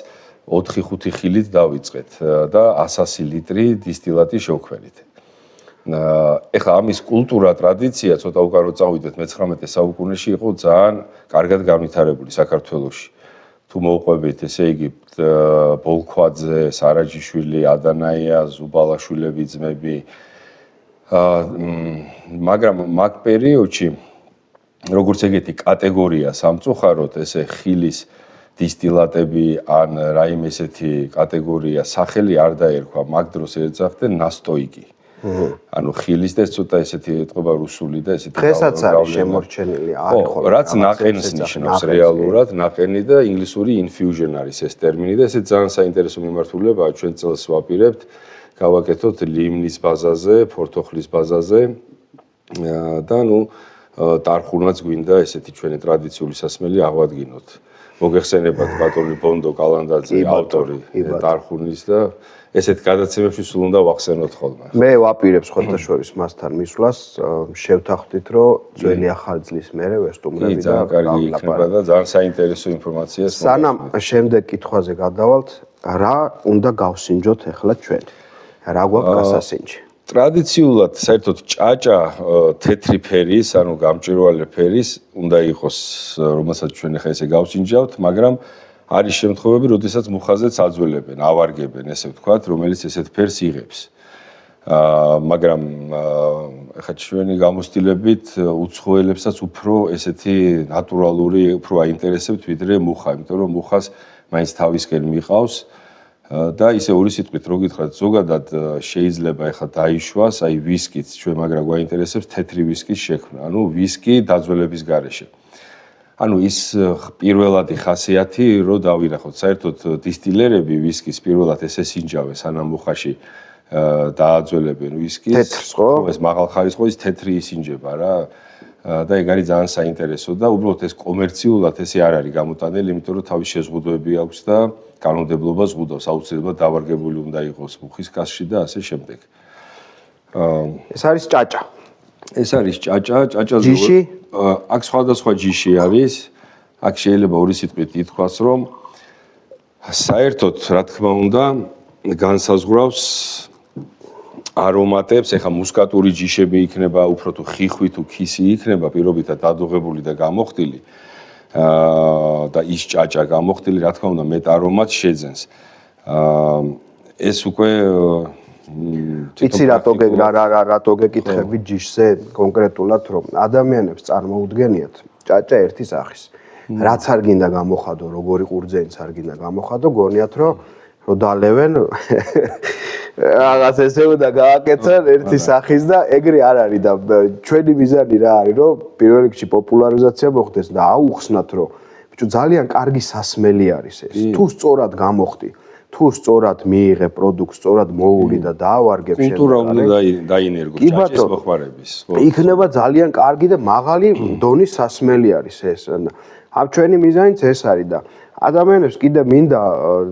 4-5 ხილით დავიწყეთ და 100 ლიტრი დისტილატი შევქმნით. ეხლა ამის კულტურა, ტრადიცია ცოტა უკარო წავიდეთ 19 საუკუნეში იყო ძალიან კარგად განვითარებული საქართველოში. თუ მოუყვებით, ესე იგი ბოლქვაძე, სარაჯიშვილი, ადანაია, ზუბალაშვილები ძმები. მაგრამ მაგ პერიოდში როგორც ეგეთი კატეგორია სამწუხაროდ, ესე ხილის დისტილატები ან რაიმე ესეთი კატეგორია სახელი არ დაერქვა, მაგ დროს ეძახდნენ ნასტოიკი. ანუ ხილის და ცოტა ესეთი ეთყობა რუსული და ესეთი დღესაც არის შემორჩენილი არის ხო რაც ნაყენს ნიშნავს რეალურად ნაყენი და ინგლისური infusion არის ეს ტერმინი და ესე ძალიან საინტერესო მიმართულებაა ჩვენ წელს ვაპირებთ გავაკეთოთ ლიმნის ბაზაზე ფორთოხლის ბაზაზე და ნუ ტარხუნაც გვინდა ესეთი ჩვენი ტრადიციული სასმელი აღვადგინოთ მოგეხსენებათ ბატონი ბონდო კალანდაძე ავტორი ტარხუნის და ესეთ გადაცემებში სულ უნდა ვახსენოთ ხოლმე. მე ვაპირებ სხვათა შორის მასთან მისვლას, შევთანხმდით, რომ ძველი ახალი წლის მერე ვესტუმრები და კარგი იქნება და ძალიან საინტერესო ინფორმაციას სანამ შემდეგ კითხვაზე გადავალთ, რა უნდა გავსინჯოთ ახლა ჩვენ? რა გვაქვს გასასინჯი? ტრადიციულად საერთოდ ჭაჭა თეთრი ფერის, ანუ გამჭვირვალე ფერის უნდა იყოს, რომელსაც ჩვენ ახლა ესე გავსინჯავთ, მაგრამ არის შემთხვევები, როდესაც მუხაზეც აძველებენ, ავარგებენ, ესე ვთქვათ, რომელიც ესეთ ფერს იღებს. მაგრამ ახლა ჩვენი გამოცდილებით უცხოელებსაც უფრო ესეთი ნატურალური უფრო აინტერესებთ ვიდრე მუხა, იმიტომ რომ მუხას მაინც თავისკენ მიყავს და ისე ორი სიტყვით რო გითხრათ, ზოგადად შეიძლება ახლა დაიშვას, აი ვისკიც ჩვენ მაგრა გვაინტერესებს თეთრი ვისკის შექმნა, ანუ ვისკი დაძველების გარეშე. ანუ ის პირველადი ხასიათი რო დავინახოთ, საერთოდ დისტილერები ვისკის პირველად ესე სინჯავენ სანამ მუხაში დააძველებენ ვისკის. თეთრს ხო? ეს მაღალხარისხო ის თეთრი ისინჯება რა. და ეგ არის ძალიან საინტერესო და უბრალოდ ეს კომერციულად ესე არ არის გამოტანილი, იმიტომ რომ თავის შეზღუდვები აქვს და კანონმდებლობა ზღუდავს, აუცილებლად დავარგებული უნდა იყოს მუხის კასში და ასე შემდეგ. ეს არის ჭაჭა. ეს არის ჭაჭა, ჯიში? აქ სხვადასხვა ჯიში არის. აქ შეიძლება ორი სიტყვით ითქვას, რომ საერთოდ, რა თქმა უნდა, განსაზღვრავს არომატებს, ეხა მუსკატური ჯიშები იქნება, უფრო თუ ხიხვი თუ ქისი იქნება, პირობითად დადუღებული და გამოხდილი. და ის ჭაჭა გამოხდილი, რა თქმა უნდა, მეტ არომატს შეძენს. ეს უკვე იცი რატო გეკითხები ჯიშზე კონკრეტულად, რომ ადამიანებს წარმოუდგენიათ ჭაჭა ერთი სახის. რაც არ გინდა გამოხადო, როგორი ყურძენიც არ გინდა გამოხადო, გონიათ რომ დალევენ რაღაც ესე უნდა გააკეთონ ერთი სახის და ეგრე არ არის და ჩვენი მიზანი რა არის, რომ პირველ რიგში პოპულარიზაცია მოხდეს და აუხსნათ, რომ ბიჭო ძალიან კარგი სასმელი არის ეს. თუ სწორად გამოხდი, თუ სწორად მიიღე პროდუქტს, სწორად მოული და დაავარგებ შენ. კულტურა უნდა დაინერგო ჭაჭის მოხმარების. იქნება ძალიან კარგი და მაღალი დონის სასმელი არის ეს. ამ ჩვენი მიზანიც ეს არის და ადამიანებს კიდე მინდა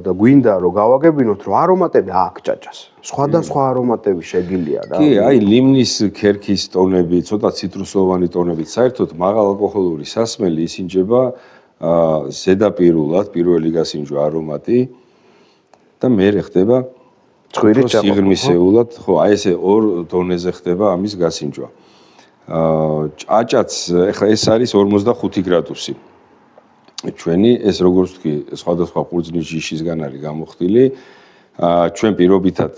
და გვინდა რომ გავაგებინოთ რომ არომატები აქვს ჭაჭას. სხვადასხვა არომატები შეგილია რა. კი, აი ლიმნის ქერქის ტონები, ცოტა ციტრუსოვანი ტონები, საერთოდ მაღალალკოჰოლური სასმელი ისინჯება ზედაპირულად პირველი გასინჯვა არომატი და მერე ხდება ცხვირის ჭამა. სიღრმისეულად, ხო, აი ესე ორ დონეზე ხდება ამის გასინჯვა. ჭაჭაც, ეხლა ეს არის 45 გრადუსი. ჩვენი ეს როგორც ვთქვი, სხვადასხვა ყურძნის ჯიშისგან არის გამოხდილი. ჩვენ პირობითად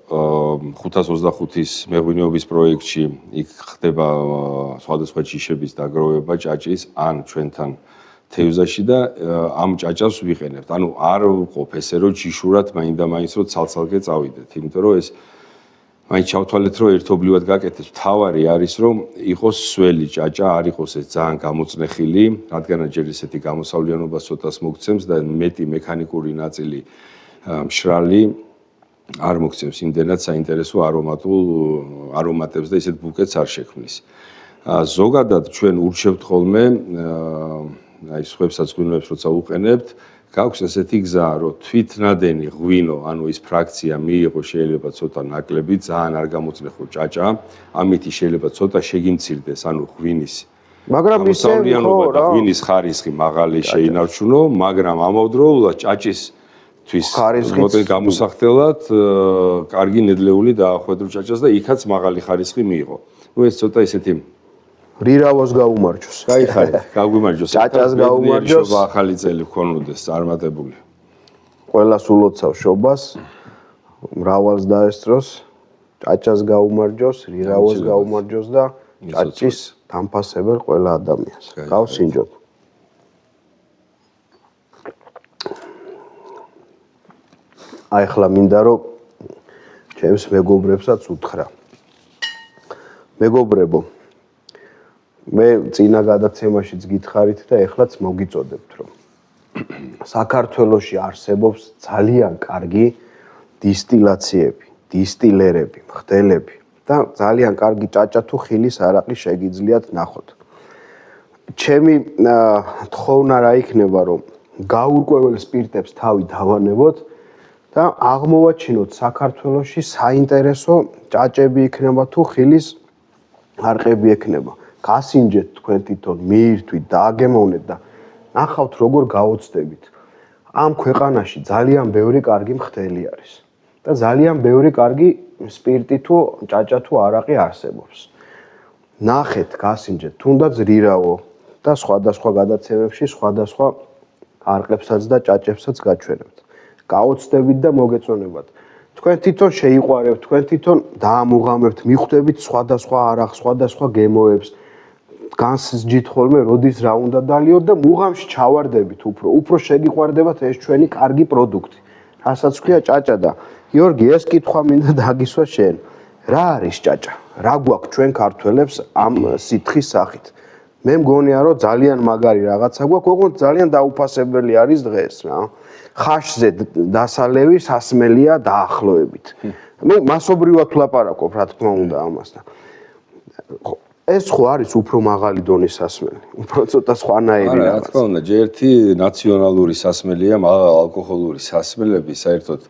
525-ის მეღვინეობის პროექტში იქ ხდება სხვადასხვა ჯიშების დაგროვება ჭაჭის ან ჩვენთან თევზაში და ამ ჭაჭას ვიყენებთ. ანუ არ ვყოფ ესე რომ ჯიშურად მაინდა-მაინც რომ ცალ-ცალკე წავიდეთ, იმიტომ რომ ეს მაინც ჩავთვალეთ რომ ერთობლივად გაკეთეთ. თავარი არის რომ იყოს სველი ჭაჭა, არ იყოს ეს ძალიან გამოწნეხილი, რადგანაც ჯერ ისეთი გამოსავლიანობას ცოტას მოგცემს და მეტი მექანიკური ნაწილი მშრალი არ მოგცემს იმდენად საინტერესო არომატებს და ისეთ ბუკეტს არ შექმნის. ზოგადად ჩვენ ურჩევთ ხოლმე აი სხვებსაც ღვინოებს როცა უყენებთ, გაქვს ესეთი გზა, რომ თვითნადენი ღვინო, ანუ ის ფრაქცია მიიღო შეიძლება ცოტა ნაკლები, ძალიან არ გამოწნეხო ჭაჭა, ამით შეიძლება ცოტა შეგიმცირდეს, ანუ ღვინის. მაგრამ ისე ხო რა, ღვინის ხარისხი მაღალი შეინარჩუნო, მაგრამ ამავდროულად ჭაჭისთვის ხარისხი გამოსახდელად კარგი ნედლეული დაახვედრო ჭაჭას და იქაც მაღალი ხარისხი მიიღო. ნუ ეს ცოტა ისეთი რირავოს გაუმარჯოს. გაიხარეთ, გაგვიმარჯოს. ჭაჭას გაუმარჯოს. შობა ახალი წელი გქონოდეს წარმატებული. ყველას ულოცავ შობას, მრავალს დაესწროს, ჭაჭას გაუმარჯოს, რირავოს გაუმარჯოს და ჭაჭის დამფასებელ ყველა ადამიანს. გავსინჯოთ. აი ახლა მინდა რომ ჩემს მეგობრებსაც უთხრა. მეგობრებო, მე წინა გადაცემაშიც გითხარით და ეხლაც მოგიწოდებთ რომ საქართველოში არსებობს ძალიან კარგი დისტილაციები, დისტილერები, მხდელები და ძალიან კარგი ჭაჭა თუ ხილის არაყი შეგიძლიათ ნახოთ. ჩემი თხოვნა რა იქნება რომ გაურკვეველ სპირტებს თავი დავანებოთ და აღმოვაჩინოთ საქართველოში საინტერესო ჭაჭები იქნება თუ ხილის არყები იქნება. გასინჯეთ თქვენ თვითონ, მიირთვით, დააგემოვნეთ და ნახავთ როგორ გაოცდებით. ამ ქვეყანაში ძალიან ბევრი კარგი მხდელი არის და ძალიან ბევრი კარგი სპირტი თუ ჭაჭა თუ არაყი არსებობს. ნახეთ, გასინჯეთ, თუნდაც რირავო და სხვადასხვა გადაცემებში სხვადასხვა არყებსაც და ჭაჭებსაც გაჩვენებთ. გაოცდებით და მოგეწონებათ. თქვენ თვითონ შეიყვარებთ, თქვენ თვითონ დაამუღამებთ, მიხვდებით სხვადასხვა არახს, სხვადასხვა გემოებს. განსჯით ხოლმე, როდის რა უნდა დალიოთ და მუღამში ჩავარდებით უფრო შეგიყვარდებათ ეს ჩვენი კარგი პროდუქტი. ასაც ქვია ჭაჭა და გიორგი ეს კითხვა მინდა დაგისვა შენ. რა არის ჭაჭა? რა გვაქვს ჩვენ ქართველებს ამ სითხის სახით? მე მგონია რომ ძალიან მაგარი რაღაცა გვაქვს, ოღონდ ძალიან დაუფასებელი არის დღეს რა. ხაშზე დასალევი სასმელია დაახლოებით. ნუ მასობრივად ვლაპარაკობ რა თქმა უნდა ამასთან. ეს ხო არის უფრო მაღალი დონის სასმელი, უფრო ცოტა სხვანაირი რა თქმა უნდა, ჯერ ერთი ნაციონალური სასმელია, მაღალ ალკოჰოლური სასმელები საერთოდ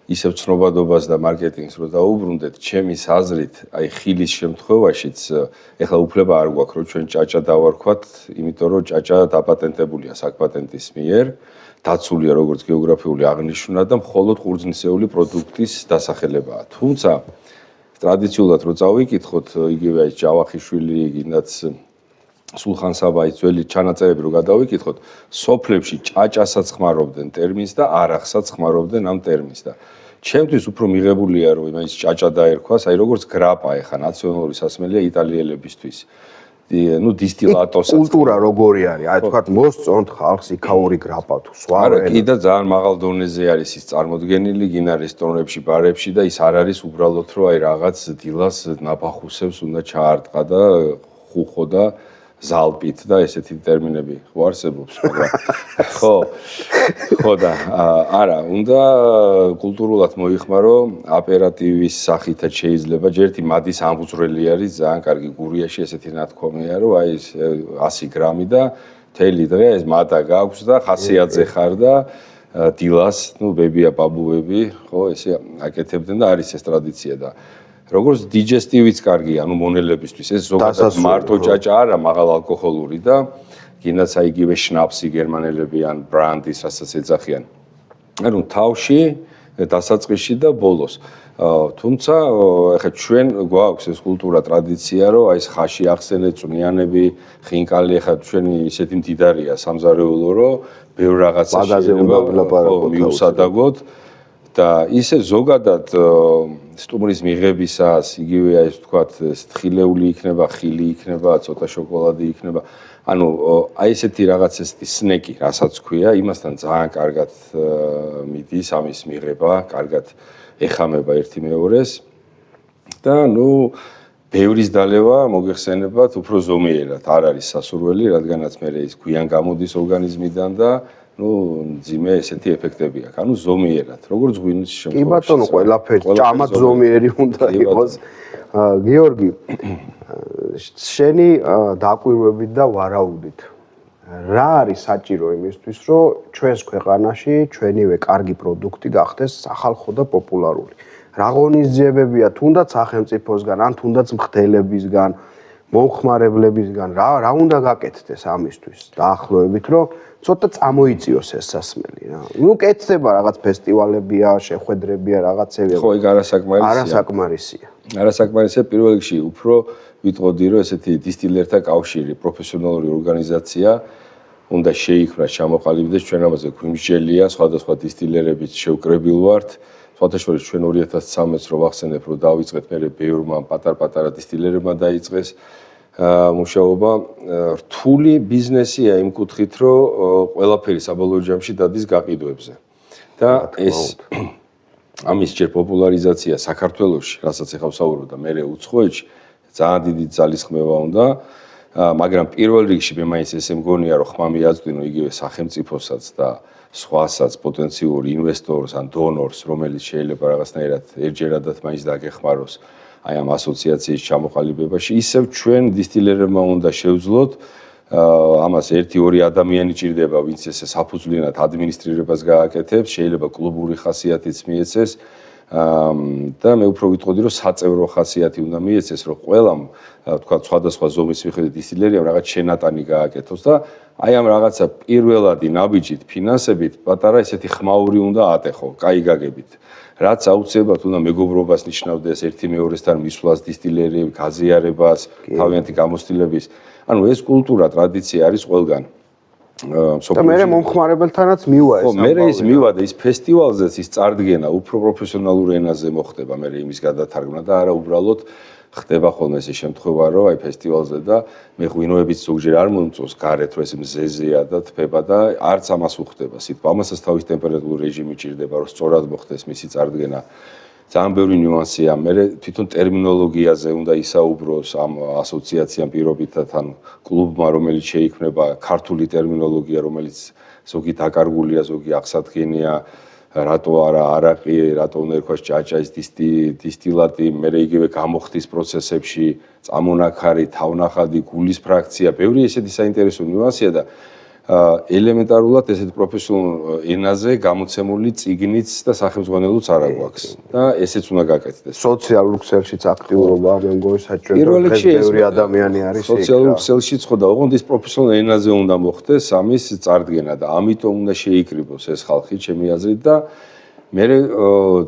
ისევ ცნობადობას და მარკეტინგს რო დაუბრუნდეთ, ჩემის აზრით, აი ხილის შემთხვევაშიც ეხლა უფლება არ გვაქვს, რომ ჩვენ ჭაჭა დავარქვათ, იმიტომ რომ ჭაჭა დაპატენტებულია საკპატენტის მიერ, დაცულია როგორც გეოგრაფიული აღნიშვნა და მხოლოდ ყურძნისეული პროდუქტის დასახელებაა. თუმცა ტრადიციულად რო წავიკითხოთ, იგივე აი ჯავახიშვილი, გინდაც სულხან საბაის ძველი ჩანაწერები რო გადავიკითხოთ, სოფლებში ჭაჭასაც ხმარობდნენ ტერმინს და არახსაც ხმარობდნენ ამ ტერმინს და ჩემთვის უფრო მიღებულია რომ იმის ჭაჭა დაერქვას, აი როგორც გრაპა ეხა ნაციონალური სასმელია იტალიელებისთვის. ნუ დისტილატოსაც კულტურა როგორი არის? აი თქვათ მოსწონთ ხალხს იქაური გრაპა თუ სხვა არა, კიდე ძალიან მაღალ დონეზე არის ის წარმოდგენილი, გინა რესტორნებში, ბარებში და ის არ არის უბრალოდ რომ აი რაღაც დილას ნაფახუსებს უნდა ჩაარტყა და ხუხო და ზალპით და ესეთი ტერმინები ხო არსებობს, მაგრამ ხო და არა, უნდა კულტურულად მოიხმარო ოპერატივის სახითაც შეიძლება, ჯერ ერთი მადის ამბუძვრელი არის, ძალიან კარგი გურიაში ესეთი ნათქვამია, რომ აი 100 გრამი და მთელი დღე ეს მადა გაქვს და ხასიათზე ხარ და დილას, ნუ ბებია, ბაბუები, ხო, ესე აკეთებდნენ და არის ეს ტრადიცია და როგორც დიჯესტივიც კარგია, ანუ მონელებისთვის ეს ზოგადად მარტო ჭაჭა არა, მაღალ ალკოჰოლური და გინდაც აი იგივე შნაფსი გერმანელები ან ბრანდის, რასაც ეძახიან. ანუ თავში, დასაწყისში და ბოლოს. თუმცა ეხლა ჩვენ გვაქვს ეს კულტურა, ტრადიცია, რომ აი ეს ხაში ახსენეთ, წვნიანები, ხინკალი, ეხლა ჩვენი ისეთი მდიდარია სამზარეულო, რომ ბევრ რაღაცას მიუსადაგოთ. და ისე ზოგადად სტუმრის მიღებისას იგივე აი ეს ვთქვათ თხილეული იქნება, ხილი იქნება, ცოტა შოკოლადი იქნება. ანუ აი ესეთი რაღაც ესეთი სნეკი, რასაც ქვია, იმასთან ძალიან კარგად მიდის ამის მიღება, კარგად ეხამება ერთი მეორეს. და ნუ ბევრის დალევა მოგეხსენებათ უფრო ზომიერად არ არის სასურველი, რადგანაც მე ის გვიან გამოდის ორგანიზმიდან და ну, ძიმე ესეთი ეფექტები აქვს. ანუ ზომიერად, როგორც ღვინის შემთხვევაში. კი ბატონო, ყველაფერი ჭამად ზომიერი უნდა იყოს. გიორგი, შენი დაკვირვებით და ვარაუდით. რა არის საჭირო იმისთვის, რომ ჩვენს ქვეყანაში ჩვენივე კარგი პროდუქტი გახდეს სახალხო და პოპულარული? რა ღონისძიებებია, თუნდაც სახელმწიფოსგან, ან თუნდაც მხდელებისგან, მომხმარებლებისგან, რა უნდა გაკეთდეს ამისთვის დაახლოებით, რომ ცოტა წამოიწიოს ეს სასმელი რა. ნუ კეთდება რაღაც ფესტივალებია, შეხვედრებია, რაღაცებია. ხო, ეგ არასაკმარისია. არასაკმარისია. არასაკმარისია პირველ რიგში უფრო ვიტყოდი, რომ ესეთი დისტილერთა კავშირი, პროფესიონალური ორგანიზაცია უნდა შეიქმნას, ჩამოყალიბდეს, ჩვენ ამაზე გვიმსჯელია, სხვადასხვა დისტილერებით შევკრებილ ვართ. სხვათა შორის ჩვენ 2013-ს რო ვახსენებ, რომ დავიწყეთ, მე ბევრმა პატარ-პატარა დისტილერებმა დაიწყეს მუშაობა. რთული ბიზნესია იმ კუთხით, რომ ყველაფერი საბოლოო ჯამში დადის გაყიდვებზე. და ეს ამის ჯერ პოპულარიზაცია საქართველოში, რასაც ახლა ვსაუბრობ და მე უცხოეთში ძალიან დიდი ძალისხმევა უნდა, მაგრამ პირველ რიგში მე მაინც ესე მგონია, რომ ხმა მიაწვდინო იგივე სახელმწიფოსაც და სხვასაც პოტენციურ ინვესტორს ან დონორს, რომელიც შეიძლება რაღაცნაირად ერთჯერადად მაინც დაგეხმაროს აი ამ ასოციაციის ჩამოყალიბებაში, ისევ ჩვენ დისტილერებმა უნდა შევძლოთ ამას 1-2 ადამიანი ჭირდება, ვინც ესე საფუძვლიანად ადმინისტრირებას გააკეთებს, შეიძლება კლუბური ხასიათიც მიეცეს და მე უფრო ვიტყოდი, რომ საწევრო ხასიათი უნდა მიეცეს, რომ ყველამ თქვა სხვადასხვა ზომის მიხედვით დისტილერიამ რაღაც შენატანი გააკეთოს და აი ამ რაღაცა პირველადი ნაბიჯით, ფინანსებით, პატარა ესეთი ხმაური უნდა ატეხო, კაი გაგებით. რაც აუცილებლად უნდა მეგობრობას ნიშნავდეს ერთი მეორესთან მისვლას დისტილერები, გაზიარებას, თავიანთი გამოცდილების. ანუ ეს კულტურა, ტრადიცია არის ყველგან. და მე მომხმარებელთანაც მივა ეს. ხო, მე ის მივა და ის ფესტივალზეც ის წარდგენა უფრო პროფესიონალურ ენაზე მოხდება, მე იმის გადათარგმნა და არა უბრალოდ ხდება ხოლმე ეს შემთხვევა, რომ აი ფესტივალზე და მე ღვინოებიც ზოგჯერ არ მომწონს გარეთ, რომ ეს მზეზეა და თბება და არც ამას უხდება. სიტყვა ამასაც თავის ტემპერატურული რეჟიმი ჭირდება, რომ სწორად მოხდეს მისი წარდგენა. ძალიან ბევრი ნიუანსია. მე თვითონ ტერმინოლოგიაზე უნდა ისაუბროს ამ ასოციაციამ პირობითად ან კლუბმა, რომელიც შეიქმნება ქართული ტერმინოლოგია, რომელიც ზოგი დაკარგულია, ზოგი აღსადგენია, რატო არა არაყი, რატო უნდა ერქვას ჭაჭას დისტილატი, მე იგივე გამოხდის პროცესებში, წამონაქარი, თავნახადი, გულის ფრაქცია, ბევრი ესეთი საინტერესო ნიუანსია და ელემენტარულად ესეთ პროფესიონალურ ენაზე გამოცემული წიგნიც და სახელმძღვანელოც არ აქვს და ესეც უნდა გაკეთდეს. სოციალურ ქსელშიც აქტიურობა მე მგონი საჭიროა. ბევრი ადამიანი არის იქ. სოციალურ ქსელშიც ხო და ოღონდ ის პროფესიონალურ ენაზე უნდა მოხდეს ამის წარდგენა და ამიტომ უნდა შეიკრიბოს ეს ხალხი ჩემი აზრით და მე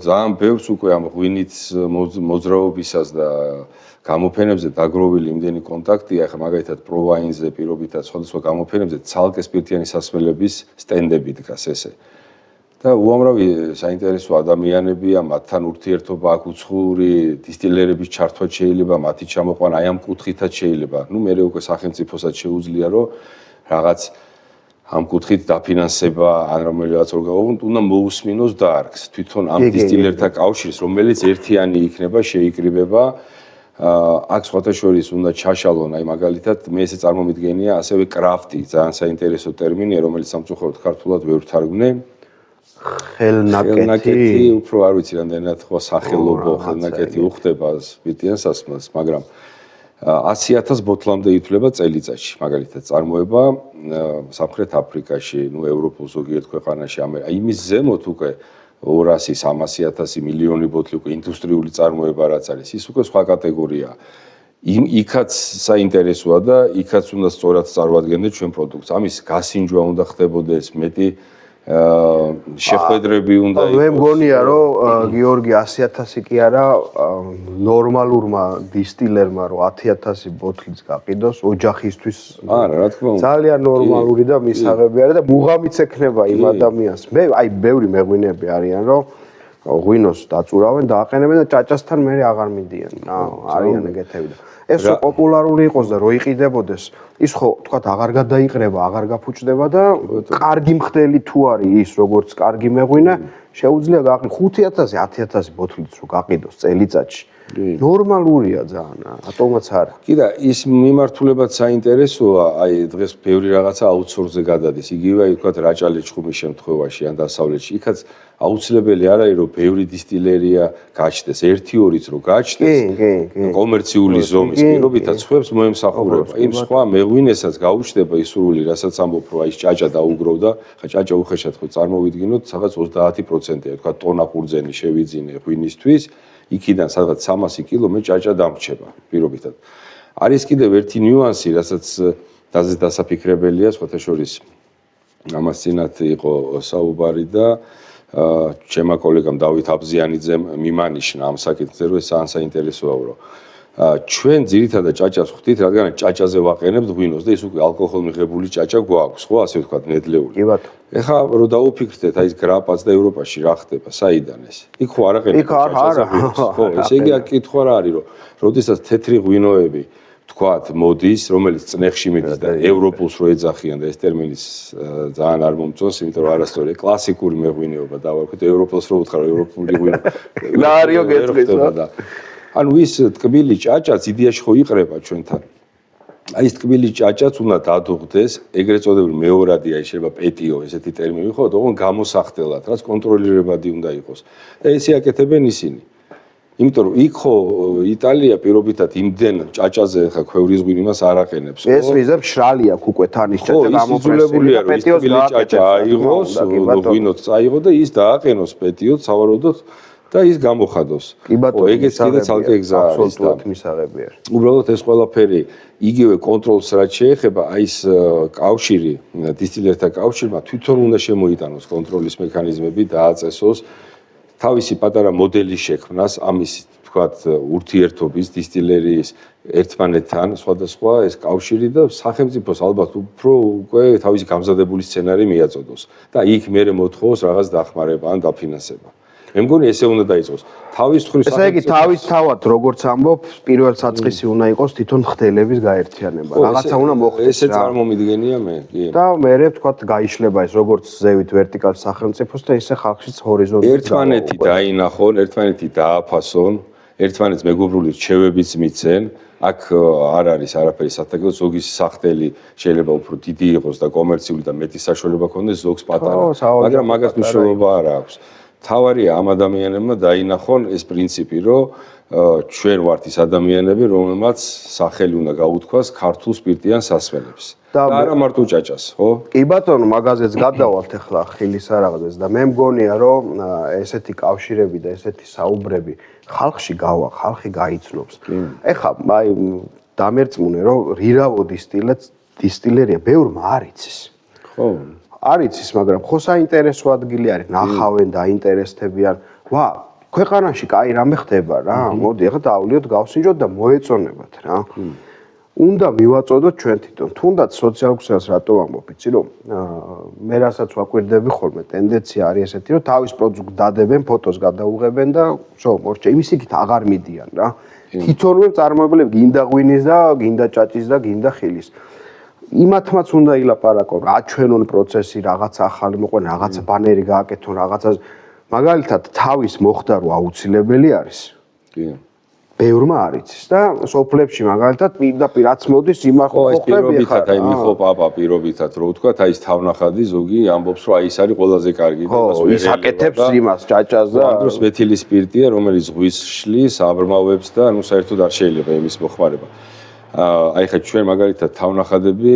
ძალიან ბევრს უკვე ამ ღვინით მოძრაობისას და გამოფენებზე დაგროვილი იმდენი კონტაქტია, ახლა მაგალითად პროვაინზე პირობითად სხვადასხვა გამოფენებზე ცალკე სპირტიანი სასმელების სტენდები დგას ესე. და უამრავი საინტერესო ადამიანებია, მათთან ურთიერთობა აქვს უცხოური დისტილერების ჩართვა შეიძლება, მათი ჩამოყვანა აი ამ კუთხითაც შეიძლება. ნუ მე უკვე სახელმწიფოსაც შეუძლია, რომ რაღაც ამ კუთხით დაფინანსება ან რომელიღაც უნდა მოусმინოს დარგს თვითონ ამ დისტილერთა კავშირს, რომელიც ერთიანი იქნება, შეიკრიბება აქ სხვათა შორის უნდა ჩაშალონ, აი მაგალითად მე ესე წარმომიდგენია ასევე კრაფტი, ძალიან საინტერესო ტერმინია, რომელიც სამწუხაროდ ქართულად ვერ ვთარგმნე. ხელნაკეთი, უფრო არ ვიცი რამდენად ხო სახელობო ხელნაკეთი უხდება სპირტიან სასმელს, მაგრამ 100,000 ბოთლამდე ითვლება წელიწადში, მაგალითად წარმოება სამხრეთ აფრიკაში, ნუ ევროპულ ზოგიერთ ქვეყანაში, იმის ზემოთ უკვე 200-300,000 მილიონი ბოთლი უკვე ინდუსტრიული წარმოება რაც არის, ის უკვე სხვა კატეგორიაა. იქაც საინტერესოა და იქაც უნდა სწორად წარმოადგენდეს ჩვენ პროდუქტს. ამის გასინჯვა უნდა ხდებოდეს, მეტი შეხვედრები უნდა იყოს. მე მგონია, რომ გიორგი 100,000 კი არა, ნორმალურმა დისტილერმა რომ 10,000 ბოთლიც გაყიდოს ოჯახისთვის. არა, რა თქმა უნდა. ძალიან ნორმალური და მისაღები არის და მუღამიც ექნება იმ ადამიანს. მე აი ბევრი მეღვინეები არიან, რომ ღვინოს დაწურავენ და აყენებენ და ჭაჭასთან მე აღარ მიდიან. არიან ეგეთები და ეს რო პოპულარული იყოს და რო იყიდებოდეს, ის ხო თქვათ აღარ გადაიყრება, აღარ გაფუჭდება და კარგი მხდელი თუ არის ის, როგორც კარგი მეღვინე, შეუძლია გაყიდოს 5,000, 10,000 ბოთლიც რო გაყიდოს წელიწადში. ნორმალურია ძალიან, ატომაც არა. კი და ის მიმართულებაც საინტერესოა, აი დღეს ბევრი რაღაცა აუთსორსზე გადადის. იგივე აი თქვათ რაჭა-ლეჩხუმის შემთხვევაში ან დასავლეთში, იქაც აუცილებელი არ არის რომ ბევრი დისტილერია გაჩნდეს, 1-2-იც რო გაჩნდეს, კომერციული ზომის პირობითაც სხვებს მოემსახურება. იმ სხვა მეღვინესაც გაუჩნდება ის სურვილი, რასაც ამბობ, რომ აი ჭაჭა დაუგროვდა, ხა ჭაჭა უხეშად ხო წარმოვიდგინოთ, სადღაც 30%-ია, თქვათ ტონა ყურძენი შევიძინე ღვინისთვის. იქიდან სადღაც 300 კილო მე ჭაჭა დამრჩება პირობითად. არის კიდევ ერთი ნიუანსი, რასაც დასაფიქრებელია, სხვათა შორის ამას წინათ იყო საუბარი და ჩემმა კოლეგამ დავით აბზიანიძემ მიმანიშნა ამ საკითხზე, რომ ეს ძალიან საინტერესოა, რომ ჩვენ ძირითადად ჭაჭას ვხდით, რადგან ჭაჭაზე ვაყენებთ ღვინოს და ის უკვე ალკოჰოლმიღებული ჭაჭა გვაქვს, ხო, ასე ვთქვათ, ნედლეული. კი ბატონო. ეხლა რო დაუფიქრდეთ, აი ეს გრაპაც და ევროპაში რა ხდება, საიდან ეს? იქ ხო არ აყენებთ ჭაჭაზე ღვინოს, ხო, ესე იგი აქ კითხვა რა არის, რომ როდესაც თეთრი ღვინოები თქვათ მოდის, რომელიც წნეხში მიდის და ევროპულს რო ეძახიან და ეს ტერმინიც ძალიან არ მომწონს, იმიტომ რომ არასწორია კლასიკური მეღვინეობა დავარქვით, ევროპულს რო უთხრა ევროპული ღვინო. ნარიო გეწყის და ანუ ის ტკბილი ჭაჭაც იდეაში ხო იყრება ჩვენთან. აი ეს ტკბილი ჭაჭაც უნდა დადუღდეს, ეგრეთ წოდებული მეორადია, შეიძლება პეტიო, ესეთი ტერმინი ხო, თქო გამოსახდელად, რაც კონტროლირებადი უნდა იყოს. და ესე აკეთებენ ისინი. იმიტომ რომ იქ ხო იტალია პირობითად იმდენ ჭაჭაზე ხა ქვევრის ღვინო იმას არ აყენებს. ეს მიზებ შრალი აქვს უკვე თანის ჭაჭა გამოფრესებულია, რომ ის ტკბილი ჭაჭა აიღოს, ღვინოც აიღო და ის დააყენოს პეტიოთ, სავარაუდოდ და ის გამოხადოს. ხო, ეგეც კიდე ცალკე გზა არის და მისაღები არის. უბრალოდ ეს ყველაფერი იგივე კონტროლს რაც შეეხება, აი ეს კავშირი, დისტილერთა კავშირმა თვითონ უნდა შემოიტანოს კონტროლის მექანიზმები, დააწესოს თავისი პატარა მოდელის შექმნას, ამის თქვათ ურთიერთობის დისტილერიის ერთმანეთთან სხვადასხვა ეს კავშირი და სახელმწიფოს ალბათ უფრო უკვე თავისი გამზადებული სცენარი მიაწოდოს და იქ მერე მოთხოვოს რაღაც დახმარება ან დაფინანსება. მე მგონი ესე უნდა დაიწყოს. თავის ხრის ესე იგი თავის თავად როგორც ამბობ, პირველ საწყისი უნდა იყოს თვითონ ხდელების გაერთიანება. რაღაცა უნდა მოხდეს. ესე წარმომიდგენია მე, კი. და მერე ვთქვათ გაიშლება ეს როგორც ზევით ვერტიკალ სახელმწიფოს და ისე ხალხშიც ჰორიზონტი. ერთმანეთი დაინახონ, ერთმანეთი დააფასონ, ერთმანეთს მეგობრული რჩევებიც მიცენ. აქ არ არის არაფერი სათქმელი, ზოგის სახტელი შეიძლება უფრო დიდი იყოს და კომერციული და მეტი საშუალება ქონდეს, ზოგს პატარა, მაგრამ მაგას მნიშვნელობა არ აქვს. თავარია ამ ადამიანებმა დაინახონ ეს პრინციპი, რომ ჩვენ ვართ ის ადამიანები, რომელმაც სახელი უნდა გაუთქვას ქართულ სპირტიან სასმელებს. და არა მარტო ჭაჭას, ხო? კი ბატონო, მაგაზეც გადავალთ ახლა ხილის არაღდეს და მე მგონია, რომ ესეთი კავშირები და ესეთი საუბრები ხალხში გავა, ხალხი გაიცნობს. ეხლა აი დამერწმუნე, რომ რივავო დისტილერია ბევრმა არ იცის. ხო. არ იცის, მაგრამ ხო საინტერესო ადგილი არის, ნახავენ, დაინტერესდებიან. ვა, ქვეყანაში კაი რამე ხდება რა. მოდი ახლა დავლიოთ, გავსინჯოთ და მოეწონებათ რა. უნდა მივაწოდოთ ჩვენ თვითონ. თუნდაც სოციალურ ქსელს რატო ვამბობ, იცი რომ მე რასაც ვაკვირდები ხოლმე, ტენდენცია არის ესეთი, რომ თავის პროდუქტს დადებენ, ფოტოს გადაუღებენ და შო, მორჩა, იმის იქით აღარ მიდიან რა. თვითონვე წარმოებლები გინდა ღვინის და გინდა ჭაჭის და გინდა ხილის. იმათმაც უნდა ილაპარაკონ, აჩვენონ პროცესი, რაღაცა ახალი მოყვენ, რაღაცა ბანერი გააკეთონ, რაღაცა მაგალითად თავის მოხდარო აუცილებელი არის. კი. ბევრმა არ იცის და სოფლებში მაგალითად პირდაპირ რაც მოდის იმახო ხოხები ხარ. აი მიხო პაპა პირობითად რო ვთქვა, აი ეს თავნახადი ზოგი ამბობს, რომ აი ის არის ყველაზე კარგი და მას ის აკეთებს იმას ჭაჭას და ამ დროს მეთილი სპირტია, რომელიც ზღვის შლის, აბრმავებს და ნუ საერთოდ არ შეიძლება იმის მოხმარება. აი ხა ჩვენ მაგალითად თავნახადები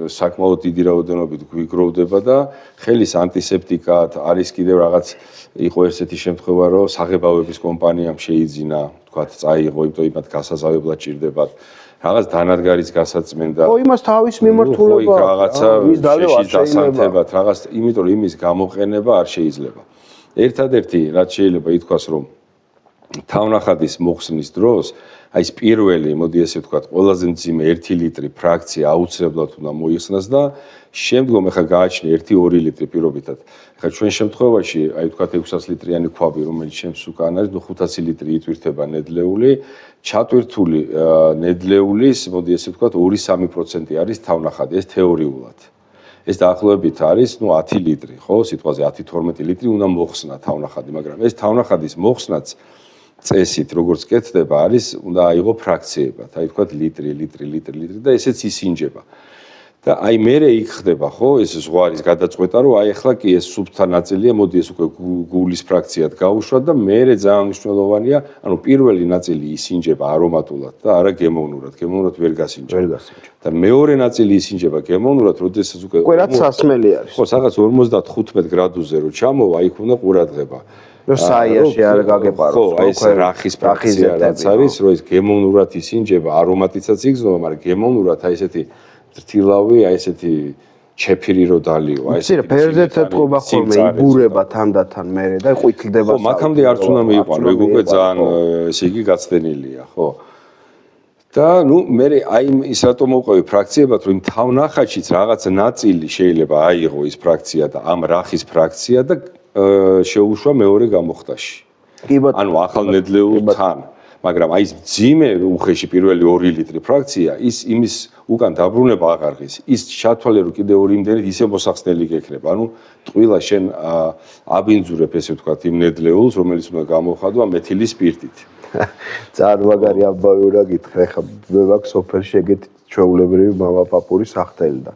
საკმაოდ დიდი რაოდენობით გვიგროვდება და ხელის ანტისეპტიკად არის კიდევ რაღაც იყო ესეთი შემთხვევა რომ საღებავების კომპანიამ შეიძინა თქვათ წაიღო იმიტომ იმათ გასაზავებლად ჭირდებათ რაღაც დანადგარის გასაწმენ და ხო იმას თავის მიმართულება რაღაცა შესაძლებლად რაღაც იმიტომ რომ იმის გამოყენება არ შეიძლება ერთადერთი რაც შეიძლება ითქვას რომ თავნახადის მოხსნის დროს აი ეს პირველი, მოდი ესე ვთქვათ, ყველაზე მძიმე 1 ლიტრი ფრაქცია აუცილებლად უნდა მოიხსნას და შემდგომ ახლა გააჩნია 1-2 ლიტრი პირობითად. ახლა ჩვენ შემთხვევაში, აი ვთქვათ 600 ლიტრიანი ქვაბი, რომელიც ჩემს უკან არის, 500 ლიტრი იტვირთება ნედლეული, ჩატვირთული ნედლეულის, მოდი ესე ვთქვათ, 2-3% არის თავნახადი, ეს თეორიულად. ეს დაახლოებით არის, 10 ლიტრი, ხო, სიტყვაზე 10-12 ლიტრი უნდა მოხსნა თავნახადი, მაგრამ ეს თავნახადის მოხსნაც წესით როგორც კეთდება არის უნდა აიღო ფრაქციებად. აი ვთქვათ ლიტრი და ესეც ისინჯება. და აი მერე იქ ხდება ხო ეს ზღვარის გადაწყვეტა რომ აი ახლა კი ეს სუფთა ნაწილია მოდი ეს უკვე გულის ფრაქციად გაუშვა და მერე ძალიან მნიშვნელოვანია ანუ პირველი ნაწილი ისინჯება არომატულად და არა გემოვნურად. გემოვნურად ვერ გასინჯება. და მეორე ნაწილი ისინჯება გემოვნურად, როდესაც უკვე რაც სასმელი არის. ხო, რაღაც 55 გრადუსზე რო ჩამოვა, იქ უნდა ყურადღება. რომ საიაში არ გაგეპაროს. ხო, აი ეს რახის ფრაქცია რაც არის, რომ ეს გემოვნურად ისინჯება, არომატიცაც იგზნობა, მაგრამ გემოვნურად აი ესეთი რთილავი, აი ესეთი ჩეფირი რო დალიო, აი ესეთი. ფერზეც ეთყობა ხოლმე, იბურება თანდათან მერე და ყვითლდება. ხო, მაქამდე არც უნდა მიიყვანო, ეგ უკვე ძალიან ესე იგი გაცდენილია, ხო. და ნუ მე აი ის რატომ მოვყვევი ფრაქციებად, რომ თავნახადშიც რაღაც ნაწილი შეიძლება აიღო ის ფრაქცია და ამ რახის ფრაქცია და შეუშვა მეორე გამოხდაში. ანუ ახალ ნედლეულთან, მაგრამ აი ეს ძიმე უხეში პირველი 2 ლიტრი ფრაქცია, ის იმის უკან დაბრუნება აღარღის. ის ჩათვალე რომ კიდე ორი იმდენით ისე მოსახსნელი გექნება. ანუ ტყვილა შენ აბინძურებ ესე ვთქვათ იმ ნედლეულს, რომელიც უნდა გამოხადვა მეთილი სპირტით. ძალიან მაგარი ამბავი უნდა გითხრა, ხა მე მაქვს სოფელში ეგეთი ჩვეულებრივი მამაპაპური სახტელი და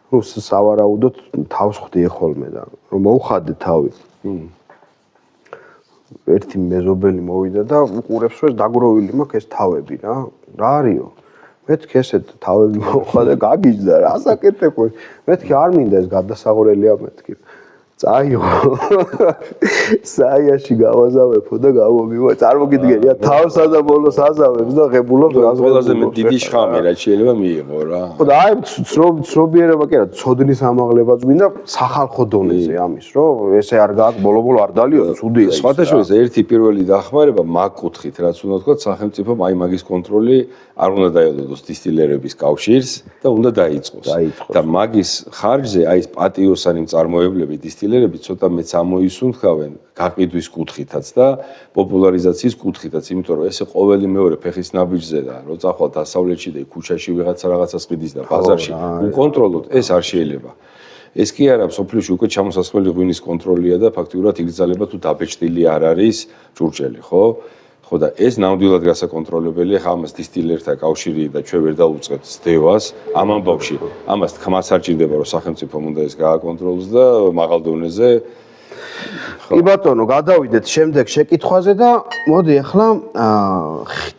ну სავარაუდოდ თავს ხდიე ხოლმე და რომ მოუხადე თავი. ერთი მეზობელი მოვიდა და უყურებს რომ დაგროვილი მაქვს ეს თავები რა. რა არისო? მეთქი ესეთ თავები მოუხადე, გაგიჟდა რა ასაკეთებ. მეთქი არ მინდა ეს გადასაღრელია მეთქი. წაიღო. საიაში გავაზავებო და გამომივა. წარმოგიდგენია თავსა და ბოლოს აზავებს და ღებულობს გაზღვაზე. ყველაზე დიდი შხამი რა შეიძლება მიიღო რა. ხო და აი ცნობიერება კი არა, ცოდნის ამაღლებაც გვინდა სახალხო დონეზე ამის, რომ ესე არ გააქვს ბოლო-ბოლო არ დალიო, ცუდია ის. სხვადასხვა ერთი პირველი დახმარება მაგ კუთხით, რაც უნდა თქვა სახელმწიფომ აი მაგის კონტროლი არ უნდა დაელოდოს დისტილერების კავშირს და უნდა დაიწყოს. და მაგის ხარჯზე აი ეს პატიოსანი მწარმოებლები დისტილერები ცოტა მეც ამოისუნთქავენ გაყიდვის კუთხითაც და პოპულარიზაციის კუთხითაც, იმიტომ რომ ესე ყოველი მეორე ფეხის ნაბიჯზე და რო წახვალ დასავლეთში და ქუჩაში ვიღაცა რაღაცას ყიდის და ბაზარში უკონტროლოთ, ეს არ შეიძლება. ეს კი არა, სოფლიოში უკვე ჩამოსასხმელი ღვინის კონტროლია და ფაქტიურად იგრძელება თუ დაბეჭდილი არ არის ჭურჭელი, ხო? ხო და ეს ნამდვილად გასაკონტროლებელია, ხა ამას დისტილერთა კავშირი და ჩვენ ვერ დავუწყებთ სდევას ამ ამბავში. ამას თქმაც არ ჭირდება, რომ სახელმწიფომ უნდა ეს გააკონტროლოს და მაღალ დონეზე. კი ბატონო, გადავიდეთ შემდეგ შეკითხვაზე და მოდი ახლა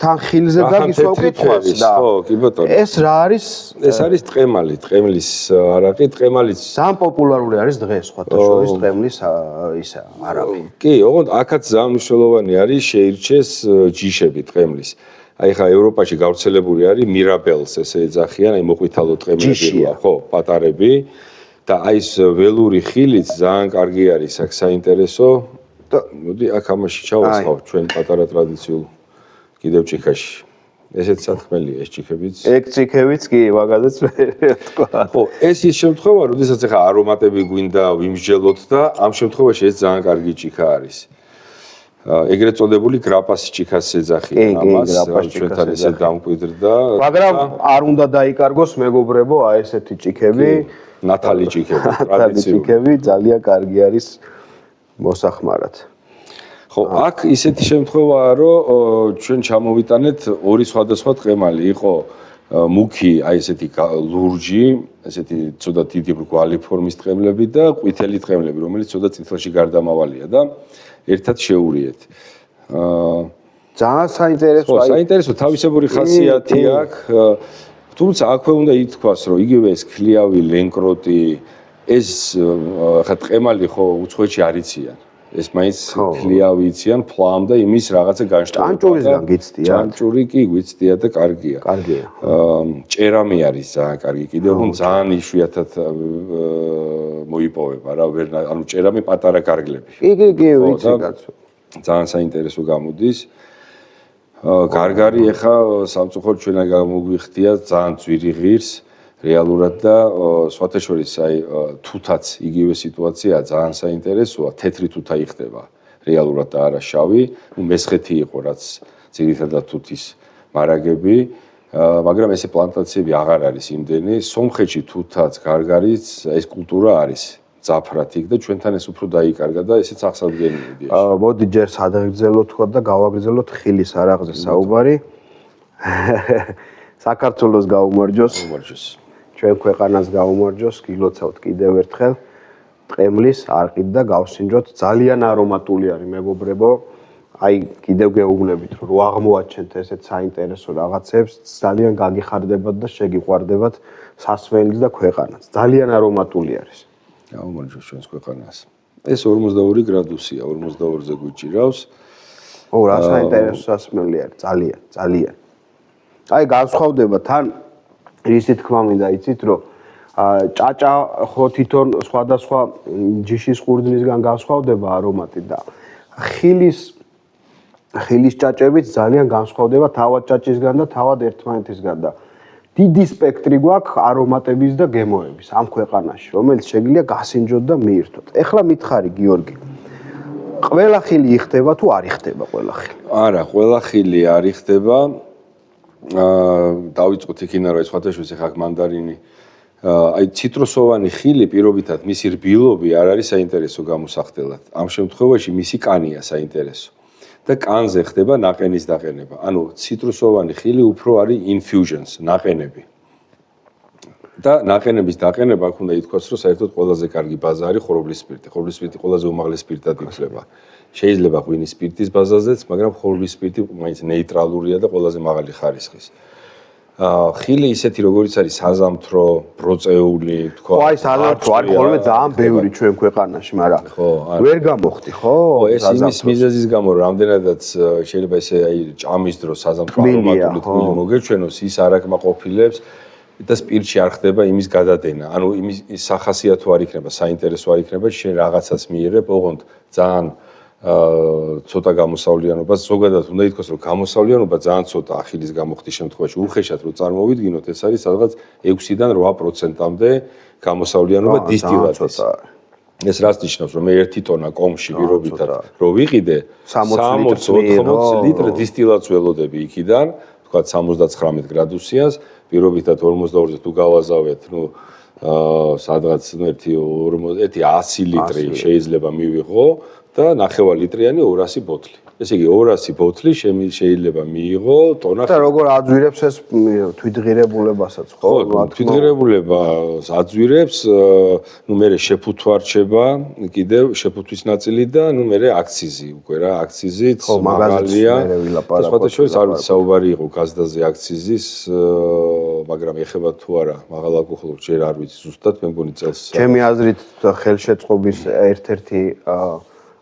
თან ხილზე დაგისვა უკითხვას და ხო, კი ბატონო. ეს რა არის? ეს არის ტყემალი, ტყემლის არაყი, ტყემალის ძალიან პოპულარული არის დღეს სხვათა შორის ტყემლის ისა არაყი. კი, ოღონდ აქაც ძალიან მნიშვნელოვანი არის შეირჩეს ჯიშები ტყემლის. აი ხა ევროპაში გავრცელებული არის მირაბელს, ესე ეძახიან, აი მოყვითალო ტყემლებია, ხო, პატარები. და აი ეს ველური ხილიც ძალიან კარგი არის აქ საინტერესო და მოდი აქ ამაში ჩავასხავ ჩვენ პატარა ტრადიციულ კიდევ ჭიქაში. ესეც სათქმელია ეს ჭიქებიც. ეგ ჭიქებიც კი, მაგაზეც ვერ თქვა. ხო, ეს ის შემთხვევა, როდესაც ახლა არომატები გვინდა ვიმსჯელოთ და ამ შემთხვევაში ეს ძალიან კარგი ჭიქა არის. ეგრეთ წოდებული გრაპას ჭიქას ეძახიან ამას, ჩვენთან ესე დამკვიდრდა. მაგრამ არ უნდა დაიკარგოს მეგობრებო, აი ესეთი ჭიქები. ნათალი ჭიქები ძალიან კარგი არის მოსახმარად. ხო, აქ ისეთი შემთხვევაა, რომ ჩვენ ჩამოვიტანეთ ორი სხვადასხვა ტყემალი. იყო მუქი, აი ესეთი ლურჯი, ესეთი ცოტა დიდი მრგვალი ფორმის ტყემლები და ყვითელი ტყემლები, რომელიც ცოტა წითელში გარდამავალია და ერთად შეურიეთ. ძალიან საინტერესო, აი საინტერესო თავისებური ხასიათი აქვს. თუმცა აქვე უნდა ითქვას, რომ იგივე ეს ქლიავი, ლენკროტი, ეს ხა ტყემალი ხო უცხოეთში არ იციან. ეს მაინც ქლიავი იციან, ფლამ და იმის რაღაცა განშტოება. ჭანჭურისგან გიცდია. ჭანჭური კი გვიცდია და კარგია. კარგია. ჭერამი არის ძალიან კარგი, კიდევ რომ ძალიან იშვიათად მოიპოვება რა, ანუ ჭერამი პატარა კარგლები. კი, ვიცი კაცო. ძალიან საინტერესო გამოდის. გარგარი ეხა სამწუხაროდ ჩვენ გამოგვიხდია ძალიან ძვირი ღირს რეალურად და სხვათა შორის აი თუთაც იგივე სიტუაციაა ძალიან საინტერესოა თეთრი თუთა იხდება რეალურად და არა შავი ნუ მესხეთი იყო რაც ძირითადად თუთის მარაგები მაგრამ ესე პლანტაციები აღარ არის იმდენი სომხეთში თუთაც გარგარიც ეს კულტურა არის ზაფრად იქ და ჩვენთან ეს უფრო დაიკარგა და ესეც აღსადგენია. მოდი ჯერ სადაგრძელოთ თქვა და გავაგრძელოთ ხილის არაღზე საუბარი. საქართველოს გაუმარჯოს. ჩვენ ქვეყანას გაუმარჯოს, გილოცავთ კიდევ ერთხელ. ტყემლის არყით და გავსინჯოთ. ძალიან არომატული არის მეგობრებო. აი კიდევ გეუბნებით რომ აღმოაჩენთ ესეთ საინტერესო რაღაცებს, ძალიან გაგიხარდებათ და შეგიყვარდებათ სასმელიც და ქვეყანაც. ძალიან არომატული არის. გაუმარჯოს ჩვენს ქვეყანას. ეს 42 გრადუსია, 42-ზე გვიჭირავს. ო, რა საინტერესო სასმელი არის, ძალიან. აი განსხვავდება თან ისი თქმა მინდა იცით რომ ჭაჭა ხო თვითონ სხვადასხვა ჯიშის ყურძნისგან განსხვავდება არომატი და ხილის ჭაჭებიც ძალიან განსხვავდება თავად ჭაჭისგან და თავად ერთმანეთისგან და დიდი სპექტრი გვაქვს არომატების და გემოების ამ ქვეყანაში, რომელიც შეგვიძლია გასინჯოთ და მიირთოთ. ეხლა მითხარი გიორგი. ყველა ხილი იხდება თუ არ იხდება ყველა ხილი? არა, ყველა ხილი არ იხდება. დავიწყოთ იქიდან რა სხვათა შორის ახლა მანდარინი. აი ციტრუსოვანი ხილი პირობითად მისი რბილობი არ არის საინტერესო გამოსახდელად. ამ შემთხვევაში მისი კანია საინტერესო. და კანზე ხდება ნაყენის დაყენება. ანუ ციტრუსოვანი ხილი უფრო არის infusions, ნაყენები. და ნაყენების დაყენება აქ უნდა ითქვას, რომ საერთოდ ყველაზე კარგი ბაზა არის ხორბლის სპირტი. ხორბლის სპირტი ყველაზე უმაღლეს სპირტად ითვლება. შეიძლება ღვინის სპირტის ბაზაზეც, მაგრამ ხორბლის სპირტი მაინც ნეიტრალურია და ყველაზე მაღალი ხარისხის. ხილი ისეთი როგორიც არის საზამთრო, ბროწეული, თქვა. ხო, აი საზამთრო არის ხოლმე ძალიან ბევრი ჩვენ ქვეყანაში, მაგრამ ვერ გამოხდი, ხო? ეს იმის მიზეზის გამო, რამდენადაც შეიძლება ესე აი ჭამის დრო საზამთრო არომატული თბილი მოგეჩვენოს, ის არ აკმაყოფილებს და სპირტში არ ხდება იმის გადადენა. ანუ იმის სახასიათო არ იქნება, საინტერესო არ იქნება, შენ რაღაცას მიიღებ, ოღონდ ძალიან ცოტა გამოსავლიანობას ზოგადად უნდა ითქვას რომ გამოსავლიანობა ძალიან ცოტა ახილის გამოხდის შემთხვევაში უხეშად რომ წარმოვიდგინოთ ეს არის სადღაც 6-დან 8%-მდე გამოსავლიანობა დისტილატის ეს რაც ნიშნავს, რომ მე 1 ტონა კომში პირობითად რო ვიყიდე 60-80 ლიტრი დისტილატს ველოდები იქიდან, თქვა 79 გრადუსიას, პირობითად 42-ზე თუ გავაზავეთ, სადღაც 100 ლიტრი შეიძლება მივიღო და 9 ლიტრიანი 200 ბოთლი. ესე იგი 200 ბოთლი შეიძლება მიიღო ტონა. და როგორ აძვირებს ეს თვითღირებულებასაც, ხო? თვითღირებულებას აძვირებს, მე შეფუთვა რჩება, კიდევ შეფუთვის ნაწილი და მე აქციზი უკვე რა, აქციზით მაგალია. სხვადასხვა არ ვიცი საუბარი იყო გაზდაზე აქციზის, მაგრამ ეხება თუ არა მაღალ ალკოჰოლურ ჯერ არ ვიცი ზუსტად, მე მგონი წელს. ჩემი აზრით ხელშეწყობის ერთ-ერთი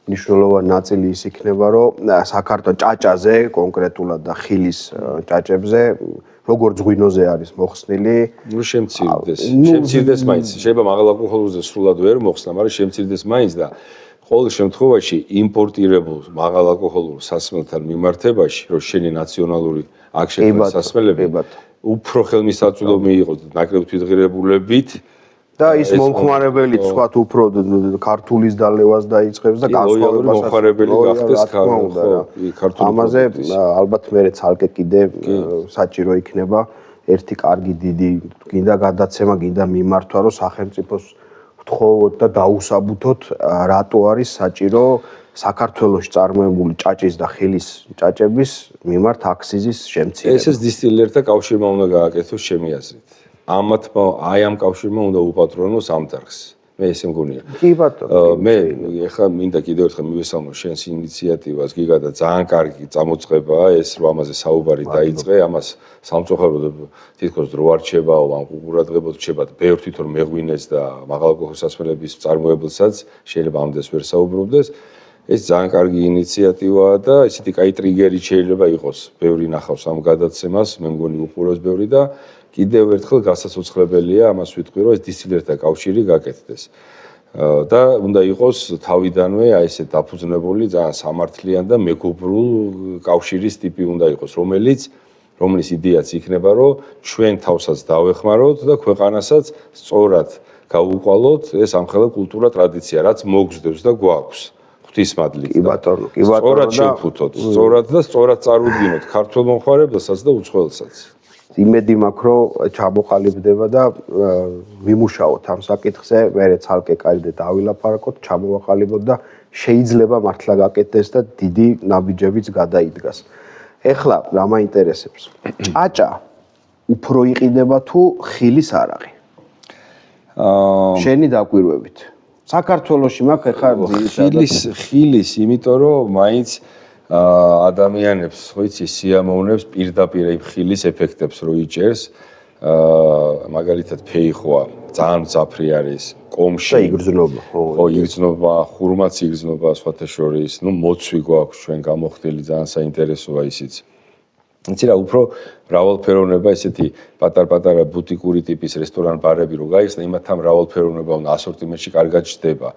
მნიშვნელოვანი ნაწილი ის იქნება, რომ საქართველოს ჭაჭაზე, კონკრეტულად და ხილის ჭაჭებზე, როგორც ღვინოზე არის მოხსნილი, შემცირდეს მაინც. შეიძლება მაღალ ალკოჰოლურზე სრულად ვერ მოხსნა, მაგრამ შემცირდეს მაინც და ყოველ შემთხვევაში იმპორტირებულ მაღალ ალკოჰოლურ სასმელთან მიმართებაში, რომ შენი ნაციონალური აქ შექმნა სასმელები უფრო ხელმისაწვდომი მიიღოს ნაკლებ თვითღირებულებით და ის მომხმარებელიც ვთქვათ უფრო ქართულის დალევას დაიწყებს და განსხვავებასაც მომხმარებელი გახდეს ქართული. ამაზე ალბათ მე ცალკე კიდე საჭირო იქნება ერთი კარგი დიდი გინდა გადაცემა, გინდა მიმართვა, რომ სახელმწიფოს ვთხოვოთ და დაუსაბუთოთ რატო არის საჭირო საქართველოში წარმოებული ჭაჭის და ხილის ჭაჭების მიმართ აქციზის შემცირება. ეს დისტილერთა კავშირმა უნდა გააკეთოს ჩემი აზრით. აი ამ კავშირმა უნდა უპატრონოს ამ დარგს. მე ესე მგონია. კი ბატონო. მე ეხლა მინდა კიდევ ერთხელ მივესალმო შენს ინიციატივას, გიგა და ძალიან კარგი წამოწყებაა ეს, რომ ამაზე საუბარი დაიწყე, ამას სამწუხაროდ თითქოს დრო არ რჩებაო, ან ყურადღებოდ რჩება ბევრ თვითონ მეღვინეს და მაღალალკოჰოლურ სასმელების მწარმოებელსაც შეიძლება ამდენს ვერ საუბრობდეს. ეს ძალიან კარგი ინიციატივაა და ესეთი კაი ტრიგერი შეიძლება იყოს. ბევრი ნახავს ამ გადაცემას, მე მგონი უყუროს ბევრი და კიდევ ერთხელ გასაცოცხლებელია ამას ვიტყვი, რომ ეს დისტილერთა კავშირი გაკეთდეს. და უნდა იყოს თავიდანვე აი ესე დაფუძნებული ძალიან სამართლიან და მეგობრულ კავშირის ტიპი უნდა იყოს, რომლის იდეაც იქნება, რომ ჩვენ თავსაც დავეხმაროთ და ქვეყანასაც სწორად გაუყვალოთ ეს ამხელა კულტურა ტრადიცია, რაც მოგზდებს და გვაქვს. ღვთისმადლით. კი ბატონო, კი ბატონო. სწორად შევფუთოთ, სწორად წარუდგინოთ ქართულ მომხმარებელსაც და უცხოელსაც. იმედი მაქვს, რომ ჩამოყალიბდება და ვიმუშაოთ ამ საკითხზე, მერე ცალკე კიდე დავილაპარაკოთ, ჩამოვაყალიბოთ და შეიძლება მართლა გაკეთდეს და დიდი ნაბიჯებიც გადაიდგას. ეხლა რა მაინტერესებს? ჭაჭა უფრო იყიდება თუ ხილის არაღი? შენი დაკვირვებით. საქართველოში მაქვს ეხლა ხილის, იმიტომ რომ მაინც ადამიანებს, ხო იცი, სიამოვნებს პირდაპირ აი ხილის ეფექტებს რო იჭერს. მაგალითად ფეიხოა ძალიან მძაფრი არის კომში და იგრძნობა. ხო, იგრძნობა, ხურმაც იგრძნობა სხვათა შორის. მოცვი გვაქვს ჩვენ გამოხდილი, ძალიან საინტერესოა ისიც. იცი რა, უფრო მრავალფეროვნება ესეთი პატარ-პატარა ბუტიკური ტიპის რესტორან ბარები რო გაიხსნა, იმათა მრავალფეროვნება უნდა ასორტიმენტში კარგად ჩდება.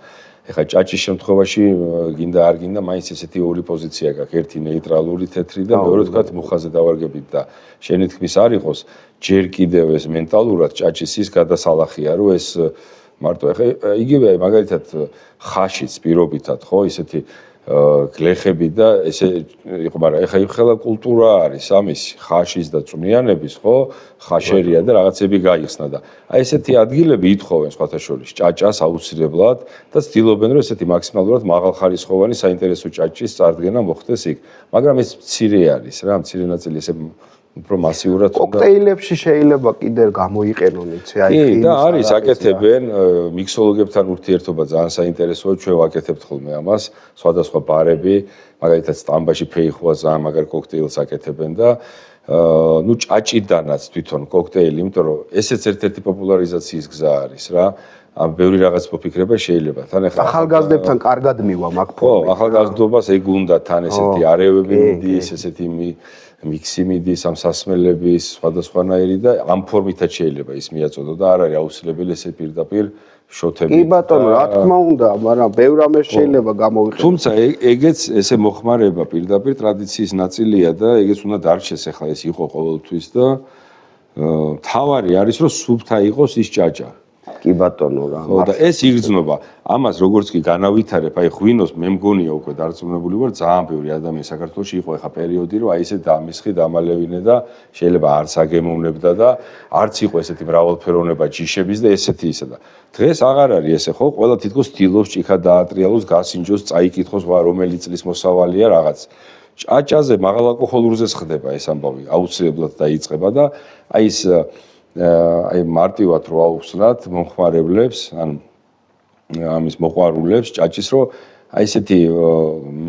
ეხლა ჭაჭის შემთხვევაში გინდა არ გინდა, მაინც ესეთი ორი პოზიცია გაქვს, ერთი ნეიტრალური თეთრი და მეორე თქვა მუხაზე დავარგებით და შენი თქმის არ იყოს, ჯერ კიდევ ეს მენტალურად ჭაჭის ის გადასალახია, რომ ეს მარტო ეხლა იგივე მაგალითად ხაშიც პირობითად, ხო, ისეთი გლეხები და ესე იყო, მაგრამ ეხლა იხელა კულტურა არის ამისი, ხაშის და წვნიანების, ხო, ხაშერია და რაღაცები გაიხსნა და აი ესეთი ადგილები ითხოვენ სხვათა შორის ჭაჭას აუცილებლად და ცდილობენ, რომ ესეთი მაქსიმალურად მაღალხარისხოვანი საინტერესო ჭაჭის წარდგენა მოხდეს იქ. მაგრამ ეს მცირე არის რა, მცირე ნაწილი ესე უფრო მასიურად კოქტეილებში შეიძლება კიდე გამოიყენონ იცი აი კი და არის აკეთებენ მიქსოლოგებთან ურთიერთობა ძალიან საინტერესოა ჩვენ ვაკეთებთ ხოლმე ამას სხვადასხვა ბარები მაგალითად სტამბაში ფეიხოა ძალიან მაგარ კოქტეილს აკეთებენ და ჭაჭიდანაც თვითონ კოქტეილი იმიტომ რომ ესეც ერთ-ერთი პოპულარიზაციის გზა არის რა ამ ბევრი რაღაც მოფიქრება შეიძლება თან ახლა ახალგაზრდებთან კარგად მივა მაგ ფორმით ხო ახალგაზრდობას ეგ უნდა თან ესეთი არეები მიდის ესეთი მიქსი მიდის ამ სასმელების სხვადასხვანაირი და ამ ფორმითაც შეიძლება ის მიაწოდო და არ არის აუცილებელი ესე პირდაპირ შოთები კი ბატონო რა თქმა უნდა მაგრამ ბევრ ამას შეიძლება გამოვიყენოს თუმცა ეგეც ესე მოხმარება პირდაპირ ტრადიციის ნაწილია და ეგეც უნდა დარჩეს ახლა ეს იყო ყოველთვის და თავარი არის რომ სუფთა იყოს ის ჭაჭა კი ბატონო რა. ხო და ეს იგრძნობა. ამას როგორც კი განავითარებ, აი ღვინოს მე მგონია უკვე დარწმუნებული ვარ, ძალიან ბევრი ადამიანი საქართველოში იყო ეხა პერიოდი, რომ აი ესე დამისხი, დამალევინე და შეიძლება არც აგემოვნებდა და არც იყო ესეთი მრავალფეროვნება ჯიშების და ესეთი ისა და დღეს აღარ არის ესე ხო, ყველა თითქოს ცდილობს ჭიქა დაატრიალოს, გასინჯოს, წაიკითხოს, რომელი წლის მოსავალია რაღაც. ჭაჭაზე, მაღალ ალკოჰოლურზეც ხდება ეს ამბავი, აუცილებლად დაიწყება და აი ეს აი მარტივად რო აუხსნათ მომხმარებლებს, ან ამის მოყვარულებს ჭაჭის, რომ აი ესეთი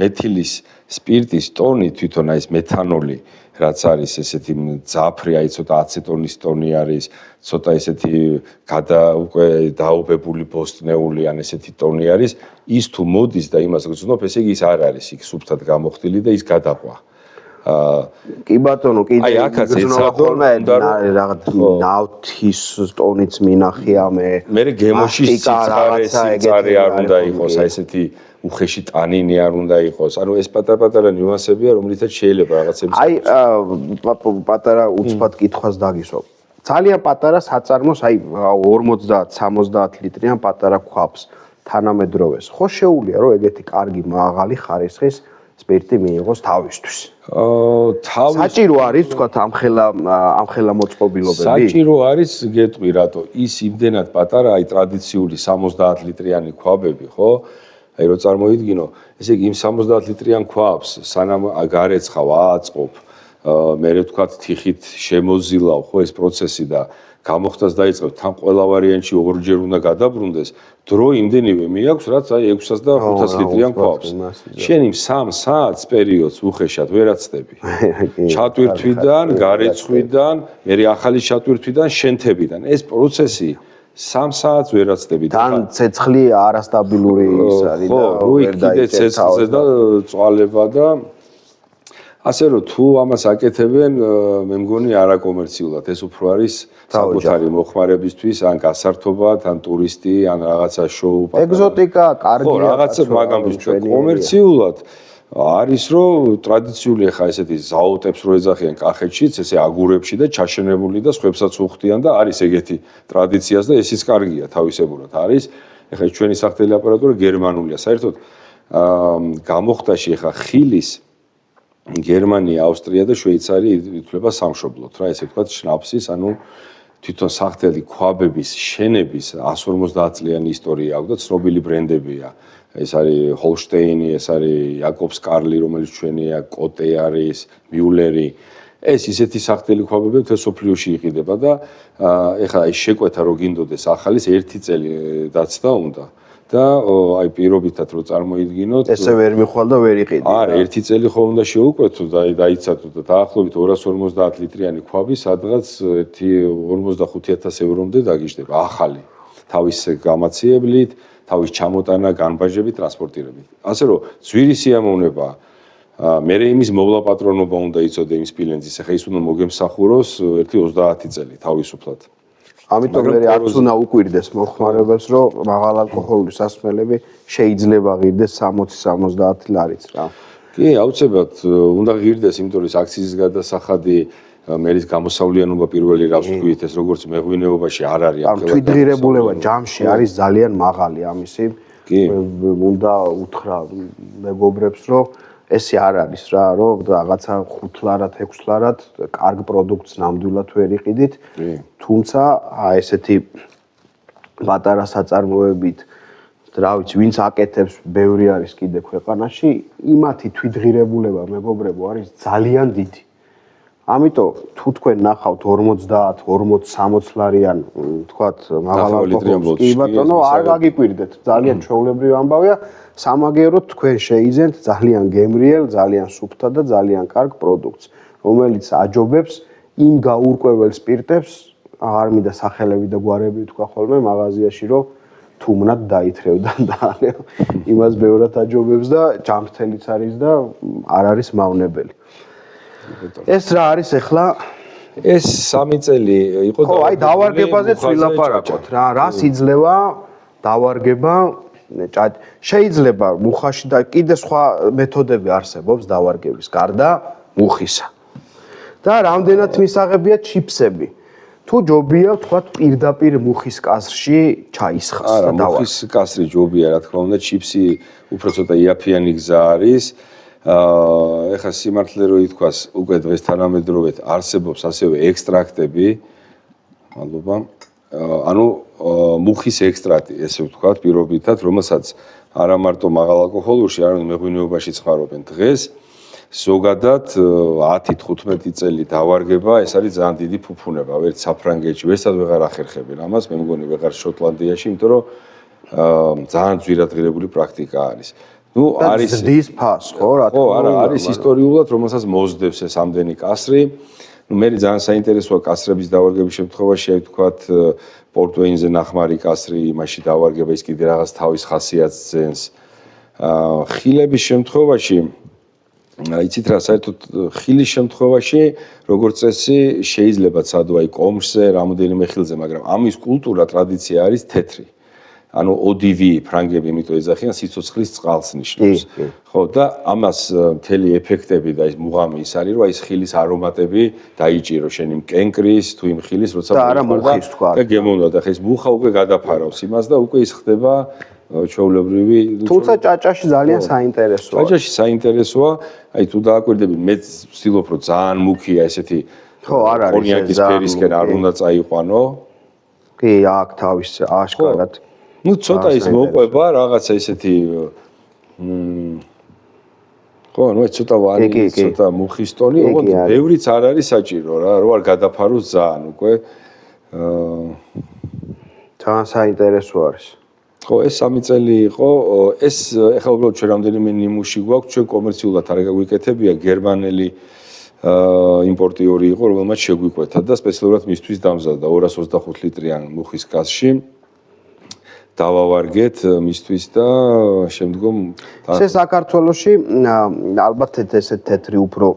მეთილის სპირტის ტონი, თვითონ აი ეს მეთანოლი, რაც არის ესეთი ძაფრი, აი ცოტა აცეტონის ტონი არის, ცოტა ესეთი უკვე დაობებული ბოსტნეული ან ესეთი ტონი არის, ის თუ მოდის და იმას გრძნობ, ესე იგი ის არ არის იქ სუფთად გამოხდილი და ის გადაყვა. კი ბატონო, კიდე აი აქაც ეცადო რაღაც ნავთის ტონიც მინახია მე გემოში სიცარე არ უნდა იყოს, აი ესეთი უხეში ტანინი არ უნდა იყოს. ანუ ეს პატარ-პატარა ნიუანსებია, რომლითაც შეიძლება რაღაცებს აი პატარა უცბად კითხვას დაგისვამ. ძალიან პატარა საწარმოს, აი 50-70 ლიტრიან პატარა ქვაბს თანამედროვეს. ხო შეუულია რომ ეგეთი კარგი მაღალი ხარისხის სპირტი მიიღოს თავისთვის. საჭირო არის თქვა ამხელა მოწყობილობები? საჭირო არის, გეტყვი რატო? ის იმდენად პატარა, აი ტრადიციული 70 ლიტრიანი ქვაბები, ხო? აი რო წარმოიდგინო, ესე იგი იმ 70 ლიტრიან ქვაბს სანამ გარეცხავ, ააწყობ, მერე თქვა თიხით შემოზილავ, ხო ეს პროცესი და გამოხდას დაიწყებ, თან ყველა ვარიანტში ორჯერ უნდა გადაბრუნდეს, დრო იმდენივე მიაქვს, რაც აი 600 და 500 ლიტრიან ქვაბს. შენ იმ 3 საათს პერიოდს უხეშად ვერ აცდები. ჩატვირთვიდან, გარეცხვიდან, მერე ახალი ჩატვირთვიდან, შენთებიდან. ეს პროცესი 3 საათს ვერ აცდები. თან ცეცხლი არასტაბილური ის არის და ვერ დაიწევს. კიდე ცეცხლზე და წვალება და ასე რომ თუ ამას აკეთებენ, მე მგონი არაკომერციულად, ეს უფრო არის საკუთარი მოხმარებისთვის, ან გასართობად, ან ტურისტი, ან რაღაცა შოუ პატარა. ეგზოტიკა, კარგია. ხო, რაღაცა მაგამის კომერციულად არის რომ ტრადიციული ხა ესეთი ზაოტებს რო ეძახიან კახეთშიც, ესე აგურებში და ჩაშენებული და სხვებსაც უხდიან და არის ეგეთი ტრადიციაც და ესიც კარგია თავისებურად არის. ეხლა ჩვენი სახელი აპარატურა გერმანულია. საერთოდ გამოხდაში ხა ხილის გერმანია, ავსტრია და შვეიცარია ითვლება სამშობლოდ რა, ესე ვთქვათ, შნაფსის, ანუ თვითონ სახთელი ქვაბების შენების 150 წლიანი ისტორია აქვს და ცნობილი ბრენდებია. ეს არის ჰოლშტეინი, ეს არის იაკობს კარლი, რომელიც ჩვენია, კოტე არის, მიულერი. ეს ისეთი სახთელი ქვაბები მთელ სოფლიოში იყიდება და ეხლა აი შეკვეთა რო გინდოდეს ახალის 1 წელი დაცდა უნდა. და აი პირობითად რო წარმოიდგინოთ ესე ვერ მიხვალ და ვერ იყიდი. არა, 1 წელი ხო უნდა შეუკვეთო და დაიცადო და დაახლოებით 250 ლიტრიანი ქვაბი სადღაც 45,000 ევრომდე დაგიждდება ახალი. თავის გამაციებლით, თავის ჩამოტანა, განბაჟებით, ტრანსპორტირებით. ასე რომ ძვირი სიამოვნება მე იმის მოვლა პატრონობა უნდა იცოდე იმ სპილენძის. ეხა ის უნდა მოგემსახუროს 1-30 წელი თავისუფლად. ამიტომ მე არც უნდა უკვირდეს მოხმარებელს, რომ მაღალ ალკოჰოლური სასმელები შეიძლება ღირდეს 60-70 ლარიც რა. კი, აუცილებლად უნდა ღირდეს, იმიტომ რომ აქციის გადასახადი მერის გამოსავლიანობა პირველი რავს თქვით, ეს როგორც მეღვინეობაში არ არის ამ თვითღირებულება ჯამში არის ძალიან მაღალი ამისი. კი. უნდა უთხრა მეგობრებს, რომ ესე არ არის რა, რომ რაღაცა 5 ლარად, 6 ლარად კარგ პროდუქტს ნამდვილად ვერ იყიდით. თუმცა ესეთი პატარა საწარმოებით, რა ვიცი, ვინც აკეთებს, ბევრი არის კიდე ქვეყანაში, იმათი თვითღირებულება მეგობრებო არის ძალიან დიდი. ამიტომ თუ თქვენ ნახავთ 50, 40, 60 ლარიან, თქვათ, მაღალ ალკოჰოლს, კი ბატონო, არ გაგიკვირდეთ, ძალიან ჩვეულებრივი ამბავია. სამაგეროდ თქვენ შეიძენთ ძალიან გემრიელ, ძალიან სუფთა და ძალიან კარგ პროდუქტს, რომელიც აჯობებს იმ გაურკვეველ სპირტებს, აღარ მინდა სახელები და გვარები თქვა ხოლმე მაღაზიაში, რომ თუმნად დაითრევდა და იმას ბევრად აჯობებს და ჯამრთელიც არის და არ არის მავნებელი. ეს რა არის ახლა? ეს 3 წელი იყო და ხო, აი დავარგებაზეც ვილაპარაკოთ რა, რას იძლევა დავარგება შეიძლება მუხაში და კიდე სხვა მეთოდები არსებობს დავარგების გარდა მუხისა. და რამდენად მისაღებია ჩიფსები. თუ ჯობია თქვა პირდაპირ მუხის კასრში ჩაისხას არა, მუხის კასრი ჯობია, რა თქმა უნდა, ჩიფსი უფრო ცოტა იაფიანი გზა არის. ეხლა სიმართლე რო ითქვას, უკვე დღეს თანამედროვედ არსებობს ასევე ექსტრაქტები. მადლობა. ანუ მუხის ექსტრაქტი, ესე ვთქვათ, პირობითად, რომელსაც არა მარტო მაღალ ალკოჰოლურში, არამედ მეღვინეობაშიც ხმარობენ დღეს. ზოგადად 10-15 წელი დავარგება, ეს არის ძალიან დიდი ფუფუნება, ვერც საფრანგეთში, ვერცად ვეღარ ახერხებენ ამას, მე მგონი ვეღარ შოტლანდიაში, იმიტომ რომ ძალიან ძვირადღირებული პრაქტიკა არის. ნუ არის ზრდის ფას, ხო, რა თქმა უნდა. ხო, არა, არის ისტორიულად, რომელსაც მოსდევს ეს ამდენი კასრი. ნუ მე ძალიან საინტერესოა კასრების დავარგების შემთხვევაში, აი ვთქვათ, პორტვეინზე ნახმარი კასრი, იმაში დავარგება, ის კიდე რაღაც თავის ხასიათს ძენს. ხილების შემთხვევაში იცით რა, საერთოდ ხილის შემთხვევაში, როგორც წესი, შეიძლება ცადო აი კომშზე, რამოდენიმე ხილზე, მაგრამ ამის კულტურა, ტრადიცია არის თეთრი. ანუ ODV ფრანგები იმიტომ ეძახიან სიცოცხლის წყალს ნიშნავს. ხო, და ამას მთელი ეფექტები და ეს მუღამი ის არის, რომ აი ეს ხილის არომატები დაიჭირო შენი მკენკრის თუ იმ ხილის, როცა და არა მუხის თქვა. და გემოვნდა და ხეს მუხა უკვე გადაფარავს იმას და უკვე ის ხდება ჩვეულებრივი. თუმცა ჭაჭაში ძალიან საინტერესოა. ჭაჭაში საინტერესოა, აი თუ დააკვირდები, მე ვცდილობ რომ ძალიან მუქია ესეთი ხო, არ არის კონიაკის ფერისკენ არ უნდა წაიყვანო. კი, აქ თავის აშკარად. ნუ ცოტა ის მოყვება რაღაცა ესეთი ხო, ნუ ეს ცოტა ვანი, ცოტა მუხის ტონი, ოღონდ ბევრიც არ არის საჭირო რა, რო არ გადაფაროს ძალიან უკვე. ძალიან საინტერესო არის. ხო, ეს 3 წელი იყო, ეს ეხლა უბრალოდ ჩვენ რამდენიმე ნიმუში გვაქვს, ჩვენ კომერციულად არ გაგვიკეთებია, გერმანელი იმპორტიორი იყო, რომელმაც შეგვიკვეთა და სპეციალურად მისთვის დამზადდა 225 ლიტრიან მუხის კასში. დავავარგეთ მისთვის და შემდგომ ესე საქართველოში ალბათ ესე თეთრი უფრო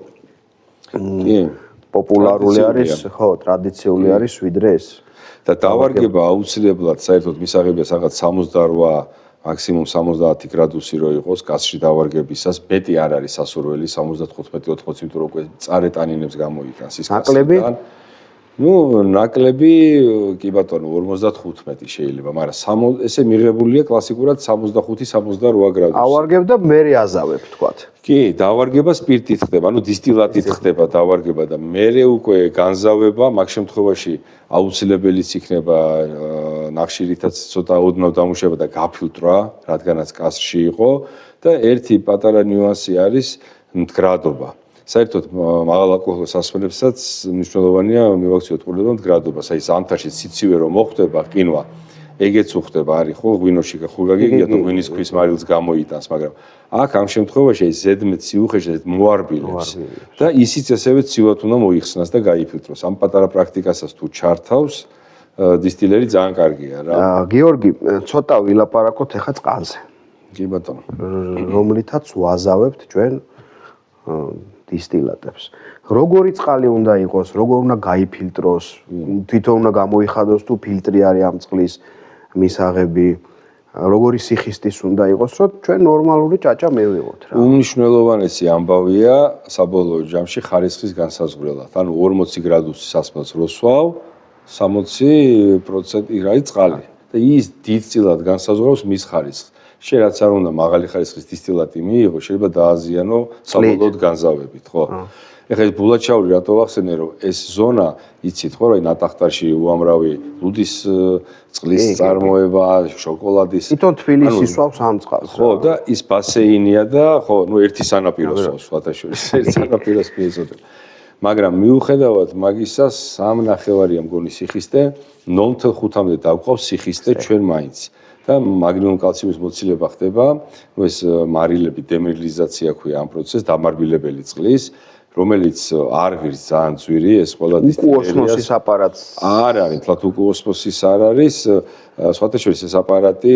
პოპულარული არის, ხო, ტრადიციული არის ვიდრე ეს. და დავარგება აუცილებლად საერთოდ მისაღებია რაღაც 68 მაქსიმუმ 70 გრადუსი რო იყოს კასში დავარგებისას, მეტი არ არის სასურველი 75-80, იმიტომ რომ უკვე წარეტანინებს გამოიტანს ის კასიდან. ნუ ნაკლები კი ბატონო 55 შეიძლება, მაგრამ ესე მიღებულია კლასიკურად 65-68 გრადუსი. ავარგებ და მე აზავებ თქვათ. კი, დავარგება სპირტით ხდება, ანუ დისტილატით ხდება დავარგება და მერე უკვე განზავება, მაგ შემთხვევაში აუცილებელიც იქნება ნახშირითაც ცოტა ოდნავ დამუშავება და გაფილტრა, რადგანაც კასში იყო და ერთი პატარა ნიუანსი არის მდგრადობა. საერთოდ მაღალ ალკოჰოლურ სასმელებსაც მნიშვნელოვანია მივაქციოთ ყურადღება მდგრადობას. აი ზამთარში სიცივე რომ მოხდება, ყინვა ეგეც უხდება, არის ხო, ღვინოში ხურ გაგიგია თუ ღვინის ქვის მარილს გამოიტანს, მაგრამ აქ ამ შემთხვევაში აი ზედმეტ სიუხეში მოარბილებს და ისიც ასევე ცივად უნდა მოიხსნას და გაიფილტროს. ამ პატარა პრაქტიკასაც თუ ჩართავს, დისტილერი ძალიან კარგია რა. გიორგი, ცოტა ვილაპარაკოთ ახლა წყალზე. კი ბატონო. რომლითაც ვაზავებთ ჩვენ დისტილატებს. როგორი წყალი უნდა იყოს, როგორ უნდა გაიფილტროს, თვითონ უნდა გამოიხადოს თუ ფილტრი არის ამ წყლის მისაღები, როგორი სიხისტის უნდა იყოს, რომ ჩვენ ნორმალური ჭაჭა მივიღოთ რა. უმნიშვნელოვანესი ამბავია საბოლოო ჯამში ხარისხის განსაზღვრელად. ანუ 40 გრადუსის სასმელს როსვავ, 60% არის წყალი. და ის დიდწილად განსაზღვრავს მის ხარისხს. შენ რაც არ უნდა მაღალი ხარისხის დისტილატი მიიღო, შეიძლება დააზიანო საბოლოოდ განზავებით, ხო? ეხლა ეს ბულაჩაური რატო ვახსენე, რომ ეს ზონა, იცით ხო, რა ნატახტარში უამრავი ლუდის წყლის წარმოება, შოკოლადის. თვითონ თბილისი სვავს ამ წყალს. ხო, და ის ბასეინია და ხო, ნუ ერთი სანაპიროს სვავს, სხვათაშორის, ერთ სანაპიროს მიეწოდება. მაგრამ მიუხედავად მაგისა, 3 ნახევარია მგონი სიხისტე, 0.5-მდე დავყავს სიხისტე ჩვენ მაინც. და მაგნიუმ კალციუმის მოცილება ხდება, ნუ ეს მარილები დემირილიზაცია ქვია ამ პროცესს, დამარბილებელი წყლის, რომელიც არ ღირს ძალიან ძვირი, ეს ყველა დისტილერიას. ოსმოსის აპარატს არ არის, თლათ ოსმოსის არ არის, სხვათა შორის ეს აპარატი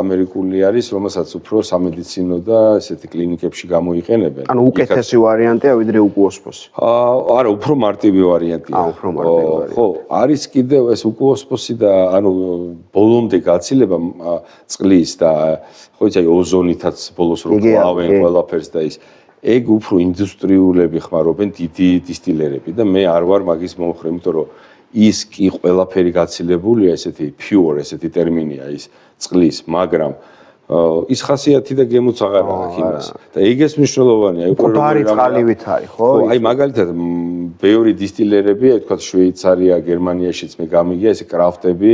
ამერიკული არის, რომელსაც უფრო სამედიცინო და ესეთი კლინიკებში გამოიყენებენ. ანუ უკეთესი ვარიანტია ვიდრე ოსმოსი. არა, უფრო მარტივი ვარიანტია. უფრო მარტივი ვარიანტი. ხო, არის კიდევ ეს ოსმოსი და ანუ ბოლომდე გაცილება წყლის და ხო იცი ოზონითაც ბოლოს რო კლავენ ყველაფერს და ის ეგ უფრო ინდუსტრიულები ხმარობენ დიდი დისტილერები და მე არ ვარ მაგის მომხრე, იმიტომ რომ ის კი ყველაფერი გაცილებულია, ესეთი pure, ესეთი ტერმინია ის წყლის, მაგრამ ის ხასიათი და გემოც აღარ აქვს იმას. და ეგეც მნიშვნელოვანია, უკვე ბარი წყალივით არის, ხო? აი მაგალითად, ბევრი დისტილერები, აი თქვა შვეიცარია, გერმანიაშიც მე გამიგია, ესე კრაფტები,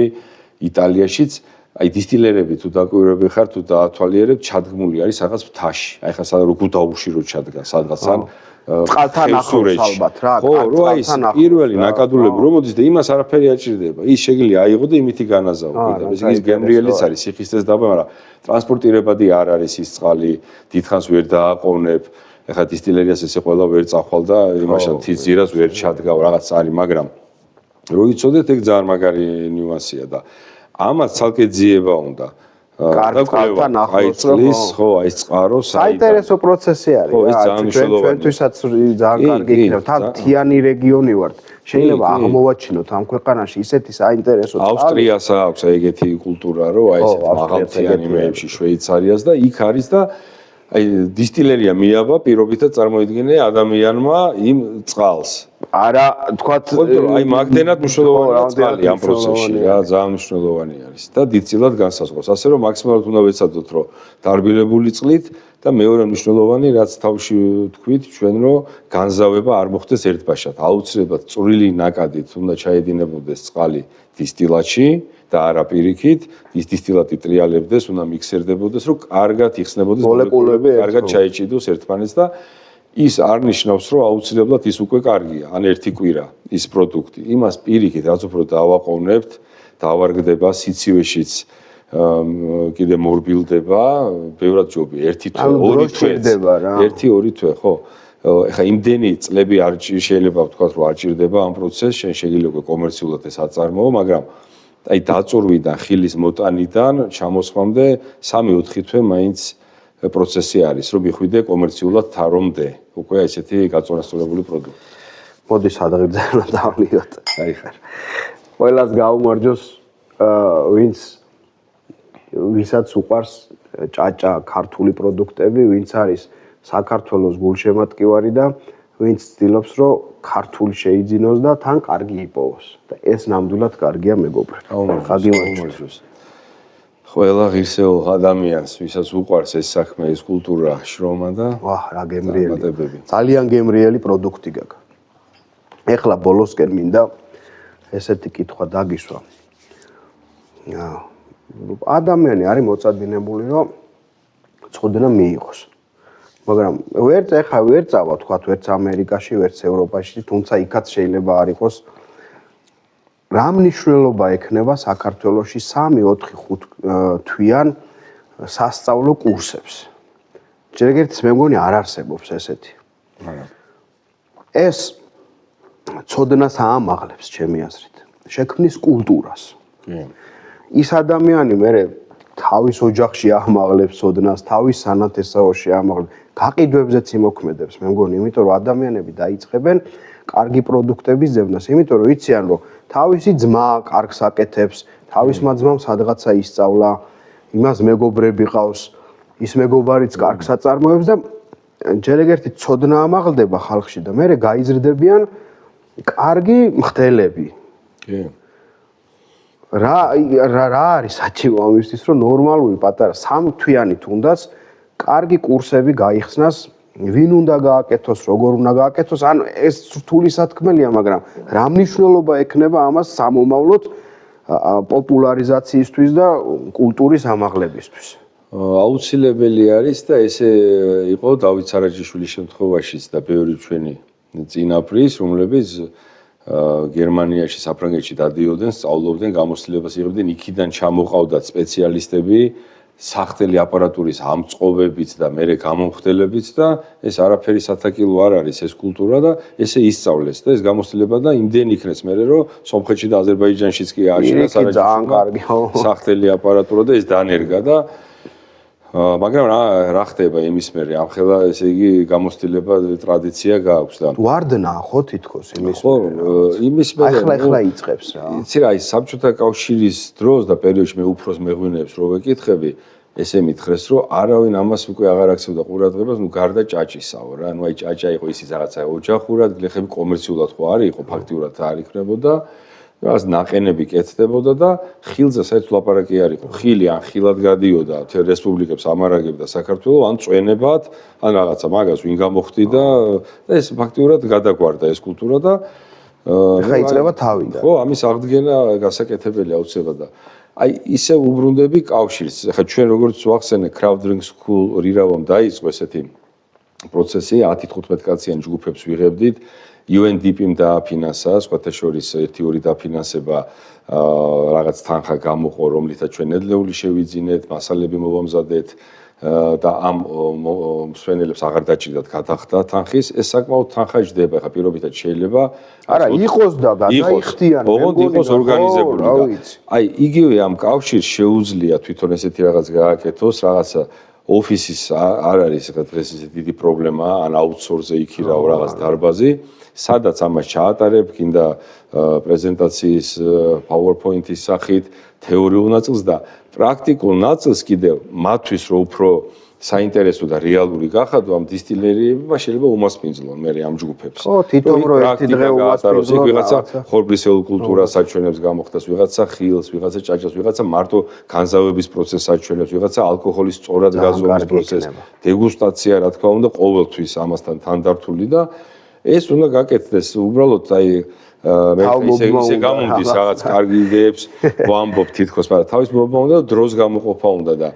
იტალიაშიც, აი დისტილერები თუ დაკვირვები ხარ, თუ დაათვალიერებ, ჩადგმული არის რაღაც მთაში. აი ხა სადაც როგორ დაუშვირო ჩადგა, სადღაც ან წყალთან ახლოს ალბათ რა. ხო, რო აი პირველი ნაკადულები რომ მოდის და იმას არაფერი აჭირდება. ის შეიძლება აიღო და იმითი განაზაო. და ის გემრიელიც არის, სიხისტეს დაბა, მაგრამ ტრანსპორტირებადი არ არის ის წყალი, დიდხანს ვერ დააყოვნებ. ეხლა დისტილერიას ესე ყველა ვერ წახვალ და იმაშან თის ძირას ვერ ჩადგავ რაღაც არის, მაგრამ რო იცოდეთ, ეგ ძალიან მაგარი ნიუანსია და ამას ცალკე ძიება უნდა. კარგთან ახლოს წყლის, ხო, აი წყარო, საინტერესო პროცესი არის. ხო, ეს ძალიან მნიშვნელოვანია. ჩვენთვისაც ძალიან კარგი იქნება. თან მთიანი რეგიონი ვართ. შეიძლება აღმოვაჩინოთ ამ ქვეყანაში ისეთი საინტერესო წყალი. ავსტრიას აქვს ეგეთი კულტურა, რომ აი ესეთ მაღალმთიანი მეებში შვეიცარიას და იქ არის და აი დისტილერია მიაბა პირობითად წარმოიდგინე ადამიანმა იმ წყალს. არა, თქვათ, აი მაგდენად მნიშვნელოვანია წყალი ამ პროცესში რა, ძალიან მნიშვნელოვანი არის და დიდწილად განსაზღვრავს. ასე რომ მაქსიმალურად უნდა ვეცადოთ, რომ დარბილებული წყლით და მეორე მნიშვნელოვანი, რაც თავში თქვით, ჩვენ რომ განზავება არ მოხდეს ერთბაშად. აუცილებლად წვრილი ნაკადით უნდა ჩაედინებოდეს წყალი დისტილატში და არა პირიქით, ის დისტილატი ტრიალებდეს, უნდა მიქსერდებოდეს, რომ კარგად იხსნებოდეს მოლეკულები, კარგად ჩაეჭიდოს ერთმანეთს და ის არ ნიშნავს, რომ აუცილებლად ის უკვე კარგია, ან ერთი კვირა ის პროდუქტი. იმას პირიქით, რაც უფრო დავაყოვნებთ, დავარგდება სიცივეშიც კიდე მორბილდება, ბევრად ჯობი, 1-2 თვე. 1-2 თვე, ხო. ეხა იმდენი წლები არ შეიძლება ვთქვათ, რომ არ ჭირდება ამ პროცესს, შენ შეიძლება კომერციულად ეს აწარმოო, მაგრამ აი დაწურვიდან, ხილის მოტანიდან ჩამოსხმამდე 3-4 თვე მაინც პროცესი არის, რომ მიხვიდე კომერციულად თარომდე, უკვე ესეთი გაწონასწორებული პროდუქტი. მოდი სადღერძელო დავნიოთ. აი ხარ. ყველას გაუმარჯოს, ვისაც უყვარს ჭაჭა ქართული პროდუქტები, ვინც არის საქართველოს გულშემატკივარი და ვინც ცდილობს, რომ ქართული შეიძინოს და თან კარგი იპოვოს. და ეს ნამდვილად კარგია მეგობრებო. გაუმარჯოს. ყველა ღირსეულ ადამიანს, ვისაც უყვარს ეს საქმე, ეს კულტურა, შრომა და ვაჰ, რა გემრიელი. ძალიან გემრიელი პროდუქტი გაქვს. ეხლა ბოლოსკენ მინდა ესეთი კითხვა დაგისვა. ადამიანი არის მოწადინებული, რომ წოდნა მიიღოს. მაგრამ ვერ წავა თქვა, ვერც ამერიკაში, ვერც ევროპაში, თუმცა იქაც შეიძლება არ იყოს. რა მნიშვნელობა ექნება საქართველოში 3-4-5 თვიან სასწავლო კურსებს? ჯერ ერთი მე მგონი არ არსებობს ესეთი. ეს წოდნას აამაღლებს ჩემი აზრით. შექმნის კულტურას. ის ადამიანი მე თავის ოჯახში აამაღლებს წოდნას, თავის სანათესაოში აამაღლებს, გაყიდვებზეც იმოქმედებს, მე მგონი, იმიტომ რომ ადამიანები დაიწყებენ კარგი პროდუქტების ძებნას, იმიტომ რომ იციან, რომ თავისი ძმა კარგს აკეთებს, თავისმა ძმამ სადღაცა ისწავლა, იმას მეგობრები ყავს, ის მეგობარიც კარგს აწარმოებს და ჯერ ერთი წოდნა ამაღლდება ხალხში და მერე გაიზრდებიან კარგი მხდელები. რა არის საჭირო ამისთვის, რომ ნორმალური პატარა 3 თვიანი თუნდაც კარგი კურსები გაიხსნას, ვინ უნდა გააკეთოს, როგორ უნდა გააკეთოს, ან ეს რთული სათქმელია, მაგრამ რა მნიშვნელობა ექნება ამას სამომავლოდ პოპულარიზაციისთვის და კულტურის ამაღლებისთვის? აუცილებელი არის და ესე იყო დავით სარაჯიშვილის შემთხვევაშიც და ბევრი ჩვენი წინაპრის, რომლებიც გერმანიაში, საფრანგეთში დადიოდნენ, სწავლობდნენ, გამოცდილებას იღებდნენ, იქიდან ჩამოყავდათ სპეციალისტები, სახთელი აპარატურის ამწყობებით და მერე გამომხდელებით და ეს არაფერი სათაკილო არ არის ეს კულტურა და ესე ისწავლეს და ეს გამოცდილება და იმდენი იქნეს მერე რომ სომხეთში და აზერბაიჯანშიც კი ააშენა ძალიან კარგი სახთელი აპარატურა და ეს დანერგა და მაგრამ რა ხდება იმის მერე ამ ხელა ესე იგი გამოცდილება ტრადიცია გააქვს და ვარდნა ხო თითქოს იმის იმის მერე ახლა იწყებს რა იცი რა ის საბჭოთა კავშირის დროს და პერიოდში მე უფროს მეღვინეებს რო ვეკითხები ესე მითხრეს რომ არავინ ამას უკვე აღარ აქცევდა ყურადღებას ნუ გარდა ჭაჭისაო რა ნუ აი ჭაჭა იყო ისიც რაღაცა ოჯახურად გლეხები კომერციულად ხო არის იყო ფაქტიურად არ იქნებოდა რაღაც ნაყენები კეთდებოდა და ხილზე საერთოდ ლაპარაკი არ იყო. ხილი ან ხილად გადიოდა თელ რესპუბლიკებს ამარაგებდა საქართველოს, ან წვენებად, ან რაღაცა მაგას ვინ გამოხდი და ეს ფაქტიურად გადაგვარდა ეს კულტურა და ხა იწყება თავიდან. ხო, ამის აღდგენა გასაკეთებელი აუცილებლად და აი ისე უბრუნდები კავშირს. ხა ჩვენ როგორც ვახსენე Crowdring School რირავამ დაიწყო ესეთი პროცესი 10-15 კაციანი ჯგუფებს ვიღებდით. UNDP-მ დააფინანსა, სხვათა შორის 1-2 დაფინანსება რაღაც თანხა გამოყო, რომლითაც ჩვენ ნედლეული შევიძინეთ, მასალები მოვამზადეთ და ამ მსვენელებს აღარ დაჭირდათ გადახდა თანხის. ეს საკმაოდ თანხა ჯდება, ხა პირობითად შეიძლება. არა, იყოს და გადაიხდიან. ოღონდ იყოს ორგანიზებული და აი იგივე ამ კავშირს შეუძლია თვითონ ესეთი რაღაც გააკეთოს, რაღაცა ოფისის არ არის ხა დღეს ესეთი დიდი პრობლემა, ან აუთსორსზე იქირავ რაღაც დარბაზი. სადაც ამას ჩაატარებ, კიდე პრეზენტაციის PowerPoint-ის სახით, თეორიულ ნაწილს და პრაქტიკულ ნაწილს კიდევ მათთვის რო უფრო საინტერესო და რეალური გახადო ამ დისტილერიებმა შეიძლება უმასპინძლონ მე ამ ჯგუფებს. ხო, თვითონ რო ერთი დღე უმასპინძლონ, იქ ვიღაცა ხორბლისეულ კულტურას საჩვენებს გამოხდას, ვიღაცა ხილს, ვიღაცა ჭაჭას, ვიღაცა მარტო განზავების პროცესს საჩვენებს, ვიღაცა ალკოჰოლის სწორად გაზომვის პროცესს, დეგუსტაცია, რა თქმა უნდა, ყოველთვის ამასთან თანდართული და ეს უნდა გაკეთდეს უბრალოდ აი მე ისე გამომდის რაღაც კარგი იდეებს ვამბობ თითქოს, მაგრამ თავის მობმა უნდა დროს გამოყოფა უნდა და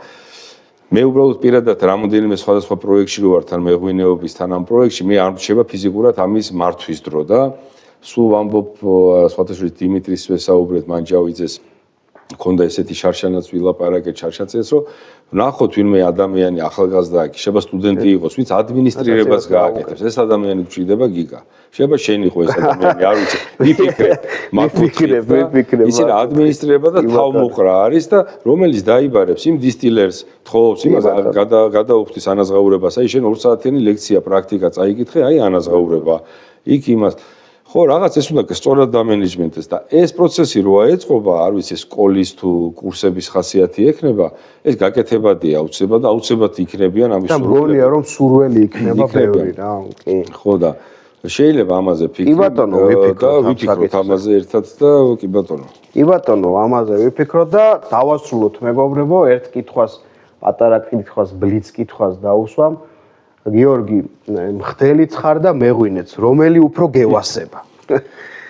მე უბრალოდ პირადად რამოდენიმე სხვადასხვა პროექტში რო ვარ თან მეღვინეობის თან ამ პროექტში მე არ მრჩება ფიზიკურად ამის მართვის დრო და სულ ვამბობ სხვათა შორის დიმიტრის ვესაუბრეთ მანჯავიძეს ქონდა ესეთი შარშანაც ვილაპარაკეთ შარშანცეს რომ ნახოთ ვინმე ადამიანი ახალგაზრდა აქ შეიძლება სტუდენტი იყოს ვინც ადმინისტრირებას გააკეთებს ეს ადამიანი გვჭირდება გიგა შეიძლება შენ იყო ეს ადამიანი არ ვიცი ვიფიქრებ ისინი ადმინისტრირება და თავმოყრა არის და რომელიც დაიბარებს იმ დისტილერს თხოვს იმას გადაუხდის ანაზღაურებას აი შენ 2 საათიანი ლექცია პრაქტიკა წაიკითხე აი ანაზღაურება იქ იმას ხო რაღაც ეს უნდა სწორად დამენეჯმენტდეს და ეს პროცესი როა ეწყობა არ ვიცი სკოლის თუ კურსების ხასიათი ექნება ეს გაკეთებადია აუცილებლად და აუცილებლად იქნებიან ამის სურვილი და მგონია რომ სურველი იქნება ბევრი რა კი ხო და შეიძლება ამაზე კი ბატონო ვიფიქროთ ამაზე ერთად და კი ბატონო კი ბატონო ამაზე ვიფიქროთ და დავასრულოთ მეგობრებო ერთ კითხვას პატარა კითხვას ბლიც კითხვას დაუსვამ გიორგი მხდელიც ხარ და მეღვინეც რომელი უფრო გევასება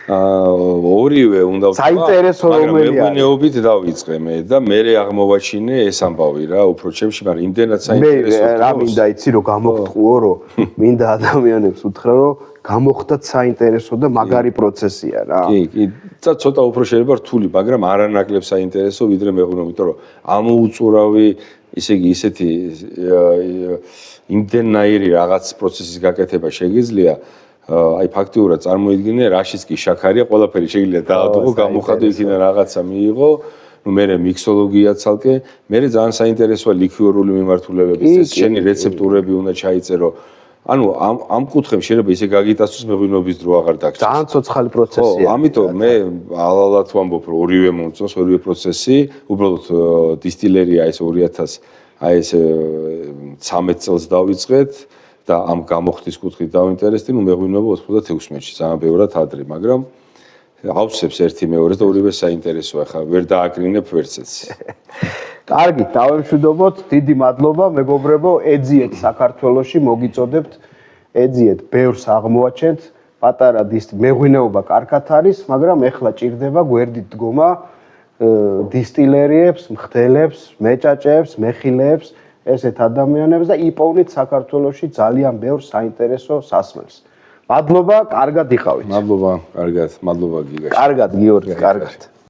ორივე უნდა ვთქვა საინტერესო რომელი არის მეღვინეობით დავიწყე მე და მე აღმოვაჩინე ეს ამბავი რა უფრო ჩემში მაგრამ იმდენად საინტერესო მე რა მინდა იცი რომ გამოგტყუო რომ მინდა ადამიანებს უთხრა რომ გამოხდათ საინტერესო და მაგარი პროცესია რა კი და ცოტა უფრო შეიძლება რთული მაგრამ არანაკლებ საინტერესო ვიდრე მეღვინეობა იმიტომ რომ ამოუწურავი ისე იგი ისეთი იმდენაირი რაღაც პროცესის გაკეთება შეგიძლია აი ფაქტიურად წარმოიდგინე რაშიც კი შაქარია ყველაფერი შეიძლება დაადუღო გამოხადო იქიდან რაღაცა მიიღო ნუ მე მიქსოლოგია ცალკე მე ძალიან საინტერესოა ლიქიორული მიმართულებების ეს შენი რეცეპტურები უნდა ჩაიწერო ანუ ამ კუთხემ შეიძლება ისე გაგიტაცოს მეღვინეობის დრო აღარ დაგჭირს ძალიან ცოცხალი პროცესია ხო ამიტომ მე ალალად ვამბობ რომ ორივე მომწონს ორივე პროცესი უბრალოდ დისტილერია ეს 2000 აი ეს 13 წელს დავიწყეთ და ამ გამოხდის კუთხით დავინტერესდი, ნუ მეღვინეობა 96-ში, ძალიან ბევრად ადრე, მაგრამ ავსებს ერთი მეორეს და ორივე საინტერესოა, ხა ვერ დააკრინებ ვერცეც. კარგი, დავემშვიდობოთ, დიდი მადლობა, მეგობრებო, ეძიეთ საქართველოში, მოგიწოდებთ, ეძიეთ, ბევრს აღმოაჩენთ, პატარა მეღვინეობა კარგად არის, მაგრამ ეხლა ჭირდება გვერდით დგომა დისტილერიებს, მხდელებს, მეჭაჭეებს, მეხილეებს, ესეთ ადამიანებს და იპოვნით საქართველოში ძალიან ბევრ საინტერესო სასმელს. მადლობა, კარგად იყავით. მადლობა, კარგად, მადლობა გიგაში. კარგად, გიორგი, კარგად.